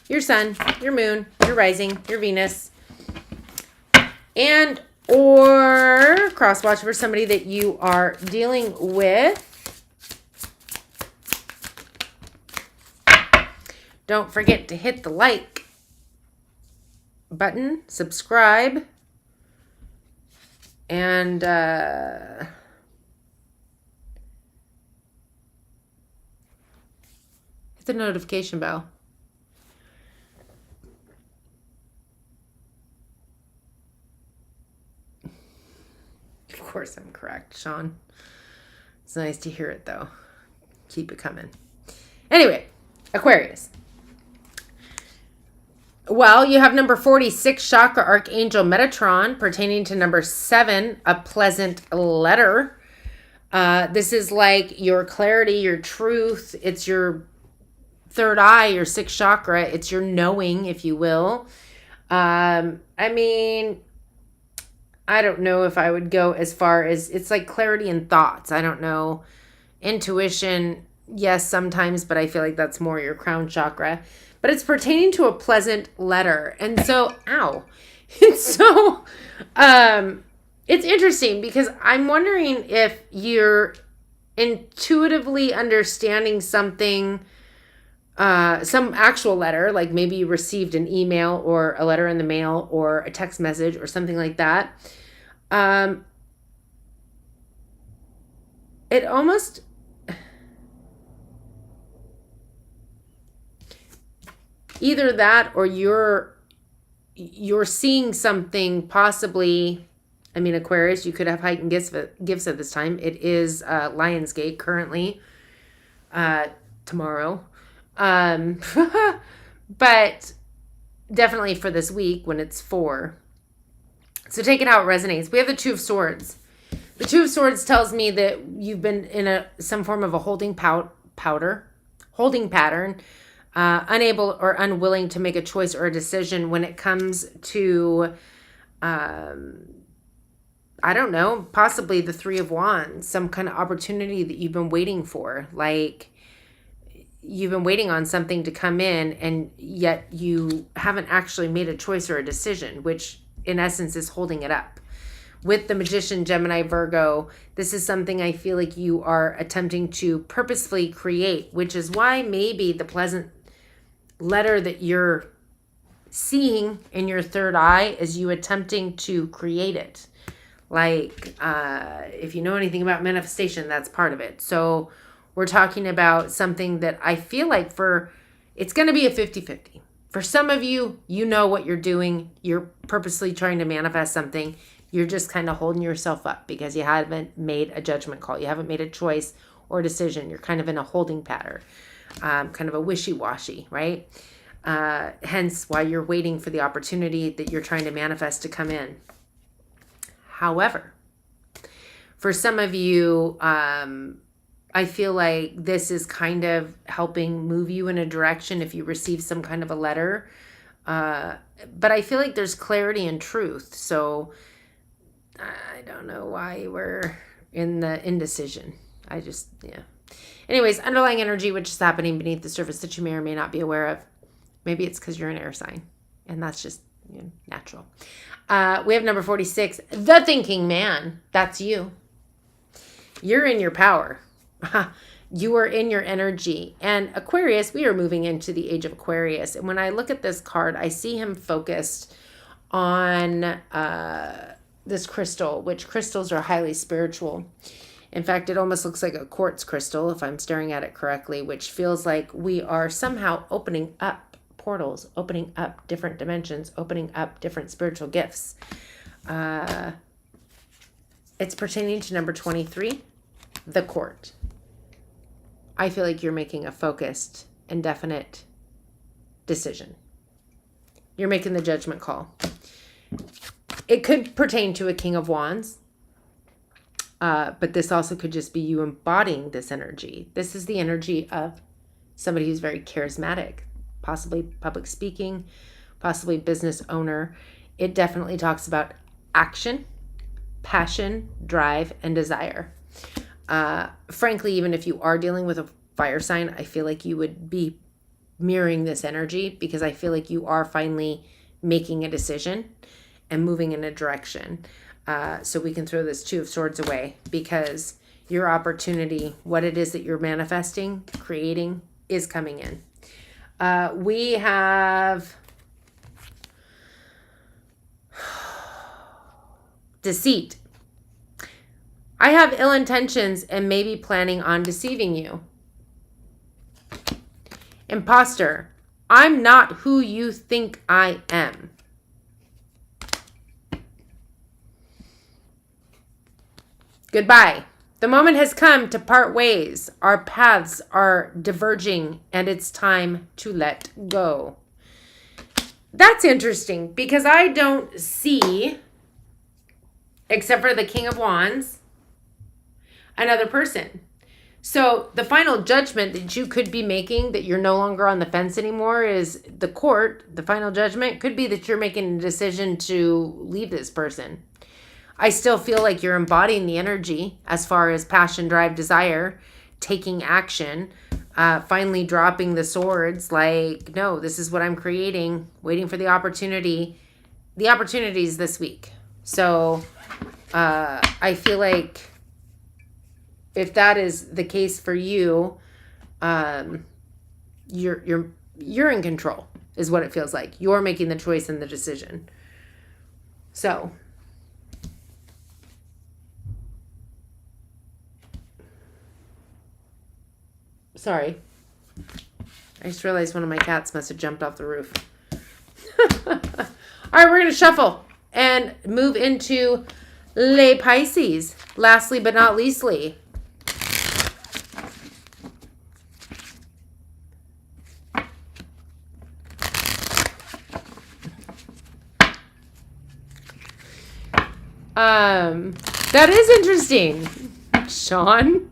Your sun, your moon, your rising, your Venus, and or cross-watch for somebody that you are dealing with. Don't forget to hit the like button, subscribe, and hit the notification bell. course I'm correct, Sean. It's nice to hear it, though. Keep it coming. Anyway, Aquarius. Well, you have number 46, Chakra Archangel Metatron, pertaining to number 7, a pleasant letter. This is like your clarity, your truth. It's your third eye, your sixth chakra. It's your knowing, if you will. I mean, I don't know if I would go as far as it's like clarity in thoughts. I don't know. Intuition, yes, sometimes, but I feel like that's more your crown chakra. But it's pertaining to a pleasant letter. And so, so, it's interesting because I'm wondering if you're intuitively understanding something, some actual letter, like maybe you received an email or a letter in the mail or a text message or something like that. It almost... Either that or you're seeing something possibly. I mean, Aquarius, you could have heightened gifts at this time. It is Lionsgate currently, tomorrow. But definitely for this week when it's 4. So take it how it resonates. We have the Two of Swords. The Two of Swords tells me that you've been in some form of a holding pattern, unable or unwilling to make a choice or a decision when it comes to, I don't know, possibly the Three of Wands, some kind of opportunity that you've been waiting for. Like you've been waiting on something to come in and yet you haven't actually made a choice or a decision, which in essence is holding it up. With the Magician, Gemini, Virgo, this is something I feel like you are attempting to purposefully create, which is why maybe the pleasant letter that you're seeing in your third eye is you attempting to create it. Like, if you know anything about manifestation, that's part of it. So we're talking about something that I feel like it's going to be a 50-50. For some of you, you know what you're doing. You're purposely trying to manifest something. You're just kind of holding yourself up because you haven't made a judgment call. You haven't made a choice or decision. You're kind of in a holding pattern, kind of a wishy-washy, right? Hence why you're waiting for the opportunity that you're trying to manifest to come in. However, for some of you, I feel like this is kind of helping move you in a direction if you receive some kind of a letter. But I feel like there's clarity and truth. So I don't know why we're in the indecision. Anyways, underlying energy, which is happening beneath the surface that you may or may not be aware of. Maybe it's because you're an air sign, and that's just natural. We have number 46, the thinking man. That's you. You're in your power. You are in your energy. And Aquarius, we are moving into the age of Aquarius. And when I look at this card, I see him focused on this crystal, which crystals are highly spiritual. In fact, it almost looks like a quartz crystal if I'm staring at it correctly, which feels like we are somehow opening up portals, opening up different dimensions, opening up different spiritual gifts. It's pertaining to number 23, the Court. I feel like you're making a focused and definite decision. You're making the judgment call. It could pertain to a King of Wands, but this also could just be you embodying this energy. This is the energy of somebody who's very charismatic, possibly public speaking, possibly business owner. It definitely talks about action, passion, drive, and desire. Frankly, even if you are dealing with a fire sign, I feel like you would be mirroring this energy because I feel like you are finally making a decision and moving in a direction. So we can throw this Two of Swords away because your opportunity, what it is that you're manifesting, creating, is coming in. We have deceit. I have ill intentions and maybe planning on deceiving you. Imposter. I'm not who you think I am. Goodbye. The moment has come to part ways. Our paths are diverging, and it's time to let go. That's interesting because I don't see, except for the King of Wands, another person. So the final judgment that you could be making, that you're no longer on the fence anymore, is the court. The final judgment could be that you're making a decision to leave this person. I still feel like you're embodying the energy as far as passion, drive, desire, taking action, finally dropping the swords. Like, no, this is what I'm creating, waiting for the opportunity. The opportunity is this week. So I feel like if that is the case for you, you're in control, is what it feels like. You're making the choice and the decision. So sorry. I just realized one of my cats must have jumped off the roof. All right, we're going to shuffle and move into Les Pisces. Lastly but not leastly. That is interesting, Sean.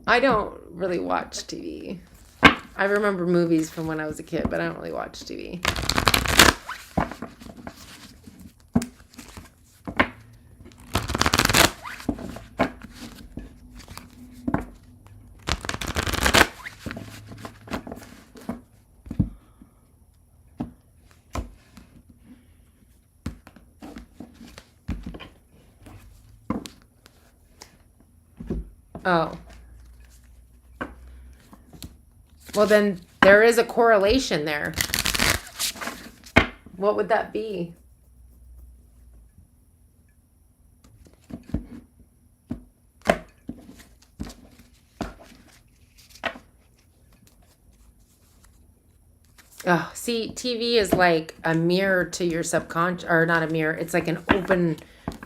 I don't really watch TV. I remember movies from when I was a kid, but I don't really watch TV. Oh. Well, then there is a correlation there. What would that be? Oh, see, TV is like a mirror to your subconscious, or not a mirror. It's like an open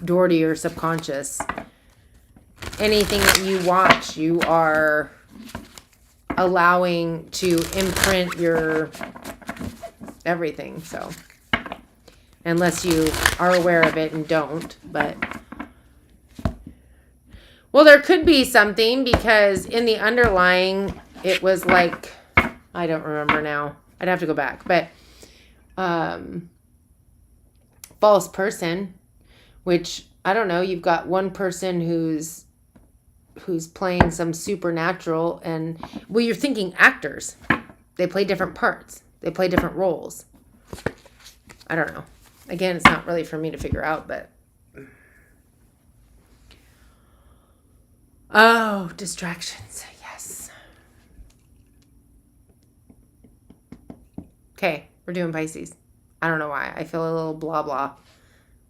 door to your subconscious. Anything that you watch, you are allowing to imprint your everything. So unless you are aware of it and don't, but well, there could be something because in the underlying it was like, I don't remember now, I'd have to go back, but false person, which I don't know, you've got one person who's playing some supernatural, and well, you're thinking actors. They play different parts. They play different roles. I don't know. Again, it's not really for me to figure out, but oh, distractions. Yes. Okay, we're doing Pisces. I don't know why. I feel a little blah blah.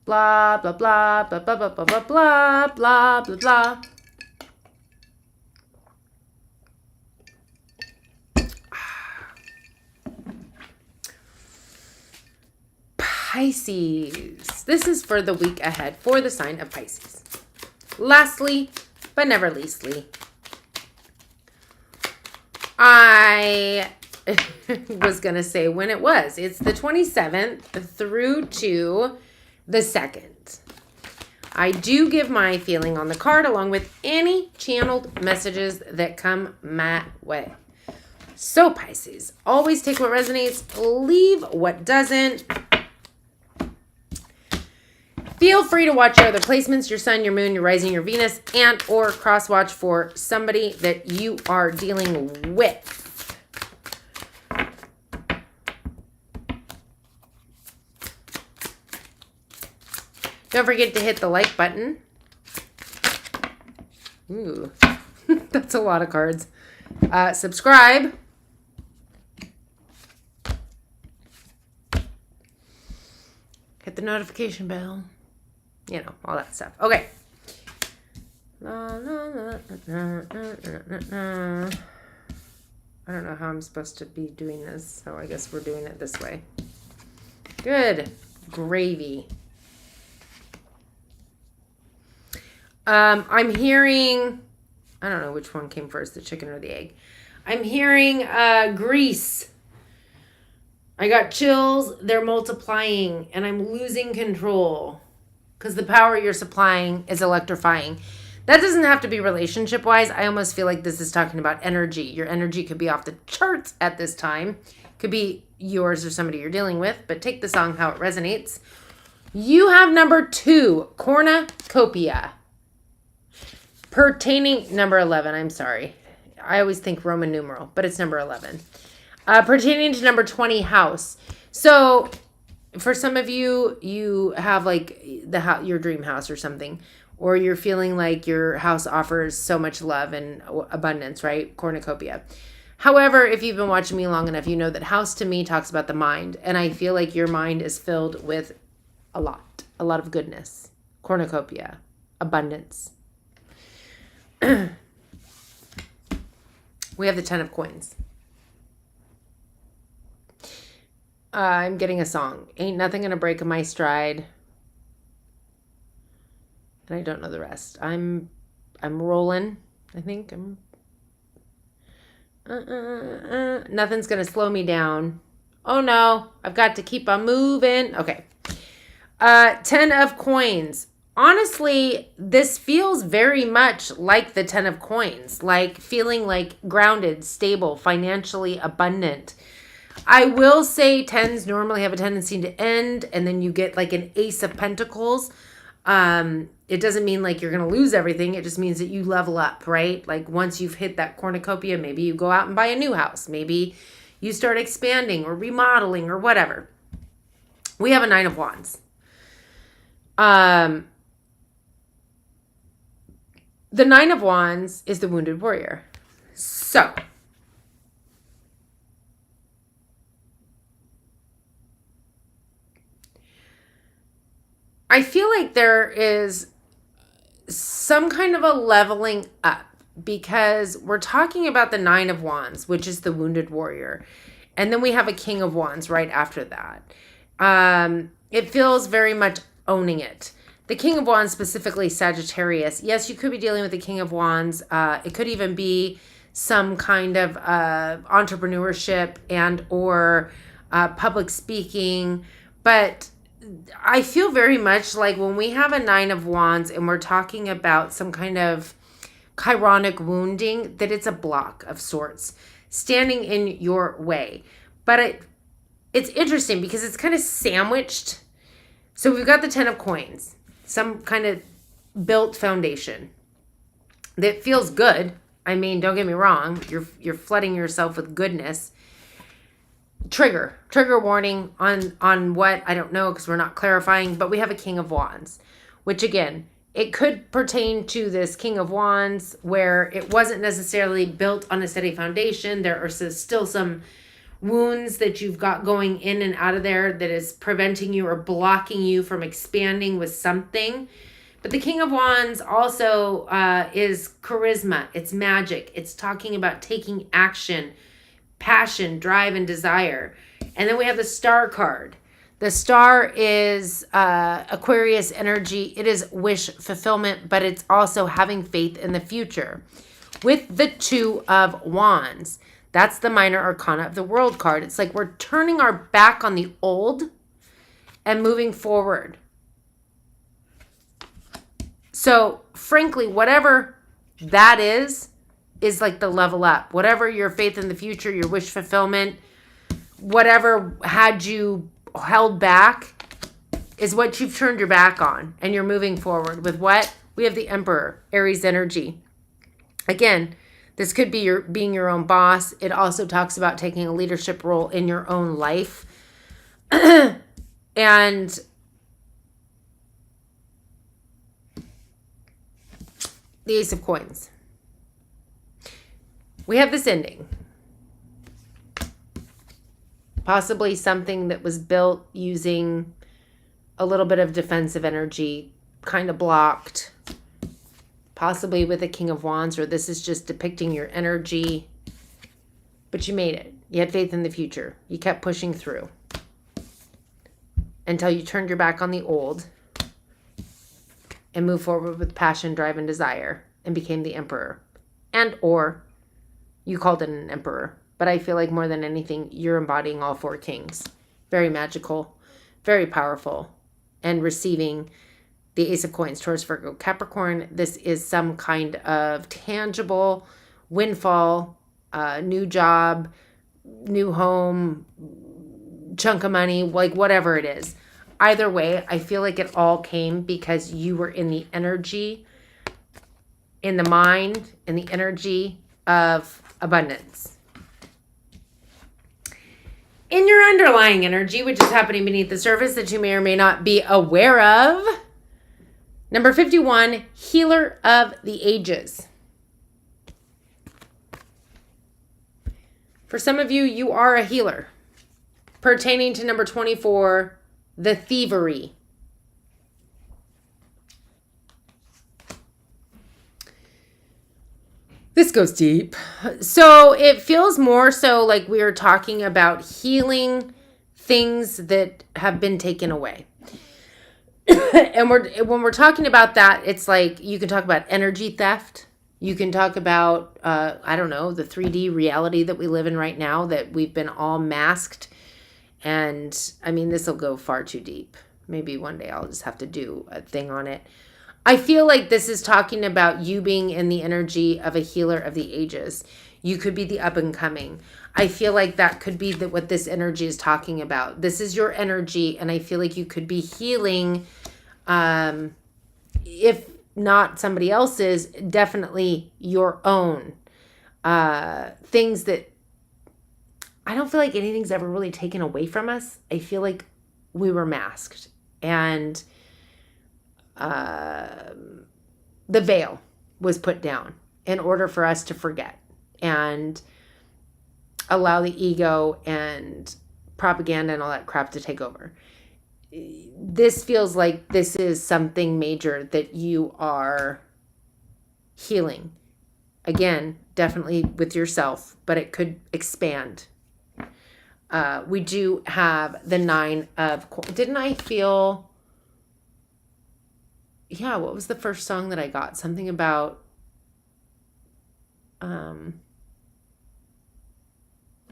Blah blah blah blah blah blah blah blah blah blah blah blah. Pisces. This is for the week ahead for the sign of Pisces. Lastly, but never leastly, I was going to say when it was. It's the 27th through to the 2nd. I do give my feeling on the card along with any channeled messages that come my way. So Pisces, always take what resonates, leave what doesn't. Feel free to watch your other placements, your sun, your moon, your rising, your Venus, and or cross watch for somebody that you are dealing with. Don't forget to hit the like button. Ooh, that's a lot of cards. Subscribe. Hit the notification bell. You know, all that stuff. Okay. I don't know how I'm supposed to be doing this, so I guess we're doing it this way. Good. gravy. I'm hearing, I don't know which one came first, the chicken or the egg. I'm hearing grease. I got chills. They're multiplying and I'm losing control because the power you're supplying is electrifying. That doesn't have to be relationship wise. I almost feel like this is talking about energy. Your energy could be off the charts at this time. Could be yours or somebody you're dealing with, but take the song how it resonates. You have number 2, cornucopia. Pertaining, number 11, I'm sorry. I always think Roman numeral, but it's number 11. Pertaining to number 20, house. So for some of you, you have like your dream house or something, or you're feeling like your house offers so much love and abundance, right? Cornucopia. However, if you've been watching me long enough, you know that house to me talks about the mind. And I feel like your mind is filled with a lot of goodness. Cornucopia, abundance. We have the 10 of coins. I'm getting a song. Ain't nothing gonna break my stride. And I don't know the rest. I'm rolling. I think I'm. Nothing's gonna slow me down. Oh no, I've got to keep on moving. Okay. 10 of coins. Honestly, this feels very much like the 10 of coins, like feeling like grounded, stable, financially abundant. I will say 10s normally have a tendency to end, and then you get like an ace of pentacles. It doesn't mean like you're going to lose everything. It just means that you level up, right? Like once you've hit that cornucopia, maybe you go out and buy a new house. Maybe you start expanding or remodeling or whatever. We have a 9 of wands. The 9 of wands is the wounded warrior. So, I feel like there is some kind of a leveling up because we're talking about the 9 of wands, which is the wounded warrior. And then we have a king of wands right after that. It feels very much owning it. The King of Wands, specifically Sagittarius. Yes, you could be dealing with the King of Wands. It could even be some kind of entrepreneurship and or public speaking. But I feel very much like when we have a 9 of Wands and we're talking about some kind of chironic wounding, that it's a block of sorts standing in your way. But it's interesting because it's kind of sandwiched. So we've got the 10 of coins. Some kind of built foundation that feels good. I mean, don't get me wrong. You're flooding yourself with goodness. Trigger warning on what? I don't know because we're not clarifying. But we have a King of Wands, which again, it could pertain to this King of Wands where it wasn't necessarily built on a steady foundation. There are still some wounds that you've got going in and out of there that is preventing you or blocking you from expanding with something. But the King of Wands also is charisma. It's magic. It's talking about taking action, passion, drive, and desire. And then we have the Star card. The Star is Aquarius energy. It is wish fulfillment, but it's also having faith in the future. With the 2 of Wands, that's the minor arcana of the World card. It's like we're turning our back on the old and moving forward. So, frankly, whatever that is like the level up. Whatever your faith in the future, your wish fulfillment, whatever had you held back is what you've turned your back on. And you're moving forward with what? We have the Emperor, Aries energy. Again, this could be being your own boss. It also talks about taking a leadership role in your own life. And the Ace of Coins. We have this ending. Possibly something that was built using a little bit of defensive energy, kind of blocked. Possibly with a King of Wands, or this is just depicting your energy. But you made it. You had faith in the future. You kept pushing through. until you turned your back on the old and moved forward with passion, drive, and desire and became the emperor. And or you called it an emperor. But I feel like more than anything, you're embodying all four kings. Very magical, very powerful, and receiving the Ace of Coins, Taurus, Virgo, Capricorn. This is some kind of tangible windfall, new job, new home, chunk of money, like whatever it is. Either way, I feel like it all came because you were in the energy, in the mind, in the energy of abundance. In your underlying energy, which is happening beneath the surface that you may or may not be aware of. Number 51, healer of the ages. For some of you, you are a healer. Pertaining to number 24, the thievery. This goes deep. So it feels more so like we are talking about healing things that have been taken away. And when we're talking about that, it's like you can talk about energy theft. You can talk about, I don't know, the 3D reality that we live in right now, that we've been all masked. And I mean, this will go far too deep. Maybe one day I'll just have to do a thing on it. I feel like this is talking about you being in the energy of a healer of the ages. You could be the up and coming. I feel like that could be what this energy is talking about. This is your energy, and I feel like you could be healing, if not somebody else's, definitely your own. Things that I don't feel like anything's ever really taken away from us. I feel like we were masked, and the veil was put down in order for us to forget and allow the ego and propaganda and all that crap to take over. This feels like this is something major that you are healing. Again, definitely with yourself, but it could expand. We do have the 9 of... Didn't I feel... Yeah, what was the first song that I got? Something about...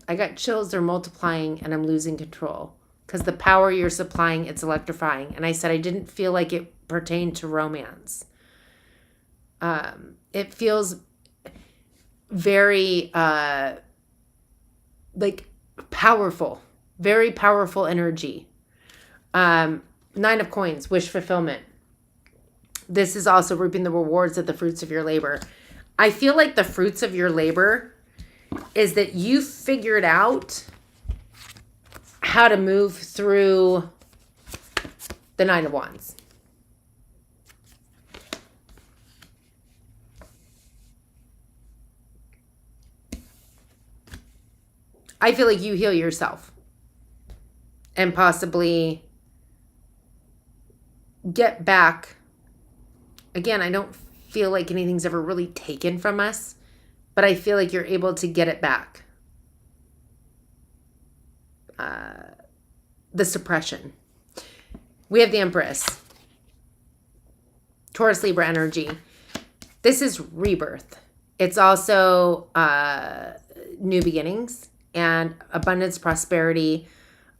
I got chills, they're multiplying, and I'm losing control. Because the power you're supplying, it's electrifying. And I said I didn't feel like it pertained to romance. It feels very, like, powerful. Very powerful energy. 9 of Coins, wish fulfillment. This is also reaping the rewards of the fruits of your labor. I feel like the fruits of your labor is that you figured out how to move through the 9 of Wands. I feel like you heal yourself and possibly get back. Again, I don't feel like anything's ever really taken from us, but I feel like you're able to get it back. The suppression. We have the Empress. Taurus, Libra energy. This is rebirth. It's also new beginnings and abundance, prosperity,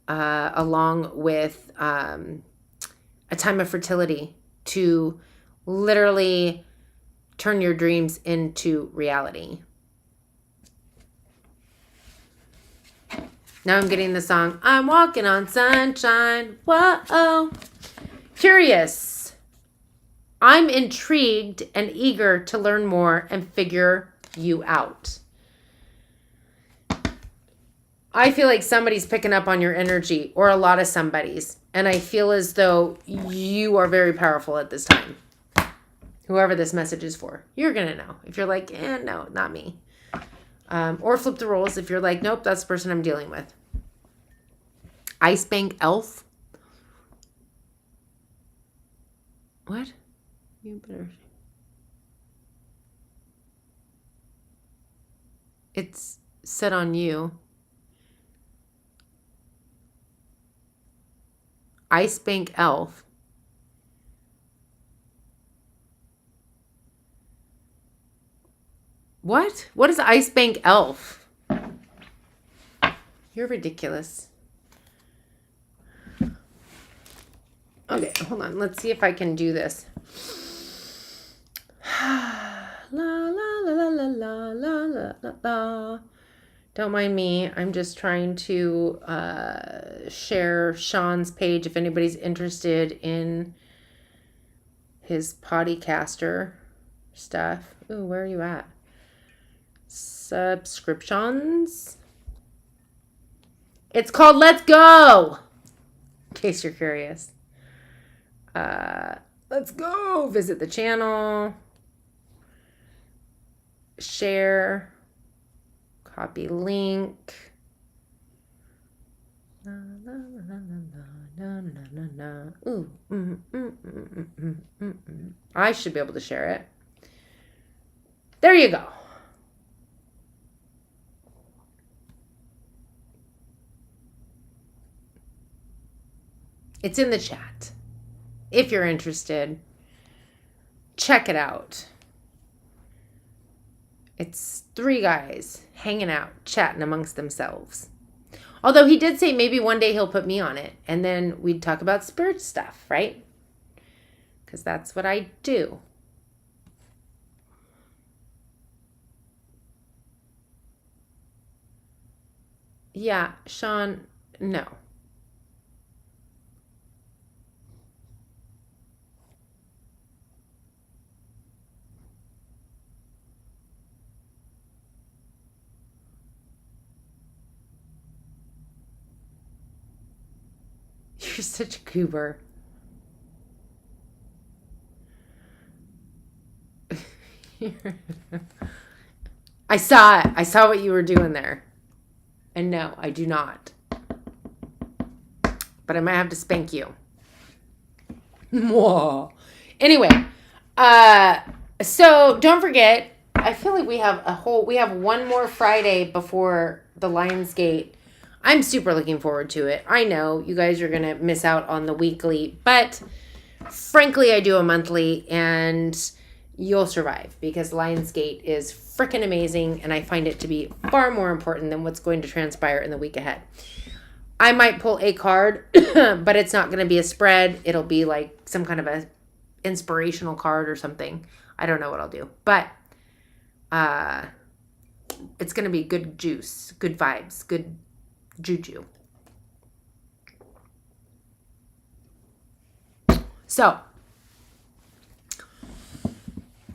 along with a time of fertility to literally turn your dreams into reality. Now I'm getting the song, I'm walking on sunshine. Whoa. Curious. I'm intrigued and eager to learn more and figure you out. I feel like somebody's picking up on your energy, or a lot of somebody's. And I feel as though you are very powerful at this time. Whoever this message is for, you're going to know. If you're like, no, not me. Or flip the roles if you're like, nope, that's the person I'm dealing with. Ice Bank Elf. What? You better. It's set on you. Ice Bank Elf. What? What is Ice Bank Elf? You're ridiculous. Okay, hold on. Let's see if I can do this. La la la la la la la la la. Don't mind me. I'm just trying to share Sean's page if anybody's interested in his podcaster stuff. Ooh, where are you at? Subscriptions. It's called Let's Go. In case you're curious. Let's go. Visit the channel. Share. Copy link. Ooh. I should be able to share it. There you go. It's in the chat. If you're interested, check it out. It's 3 guys hanging out, chatting amongst themselves. Although he did say maybe one day he'll put me on it, and then we'd talk about spirit stuff, right? Because that's what I do. Yeah, Sean, no. You're such a goober. I saw it. I saw what you were doing there. And no, I do not. But I might have to spank you. Whoa. Anyway, so don't forget, I feel like we have one more Friday before the Lionsgate. I'm super looking forward to it. I know you guys are going to miss out on the weekly, but frankly, I do a monthly and you'll survive because Lionsgate is freaking amazing and I find it to be far more important than what's going to transpire in the week ahead. I might pull a card, but it's not going to be a spread. It'll be like some kind of a inspirational card or something. I don't know what I'll do, but it's going to be good juice, good vibes, good juju. So,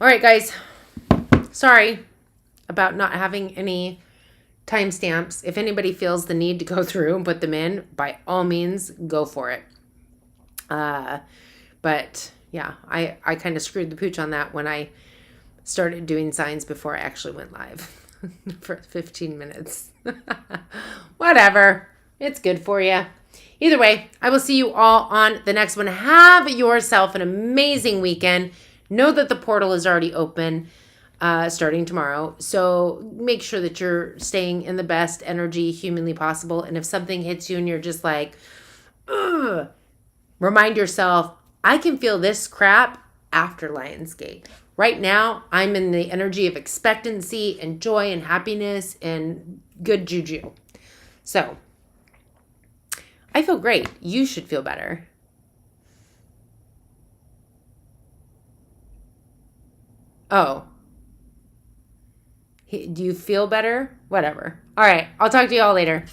all right, guys. Sorry about not having any timestamps. If anybody feels the need to go through and put them in, by all means, go for it. But yeah, I kind of screwed the pooch on that when I started doing signs before I actually went live for 15 minutes. Whatever. It's good for you. Either way, I will see you all on the next one. Have yourself an amazing weekend. Know that the portal is already open starting tomorrow. So make sure that you're staying in the best energy humanly possible. And if something hits you and you're just like, ugh, remind yourself, I can feel this crap after Lionsgate. Right now, I'm in the energy of expectancy and joy and happiness and good juju. So, I feel great. You should feel better. Oh. Do you feel better? Whatever. All right. I'll talk to you all later.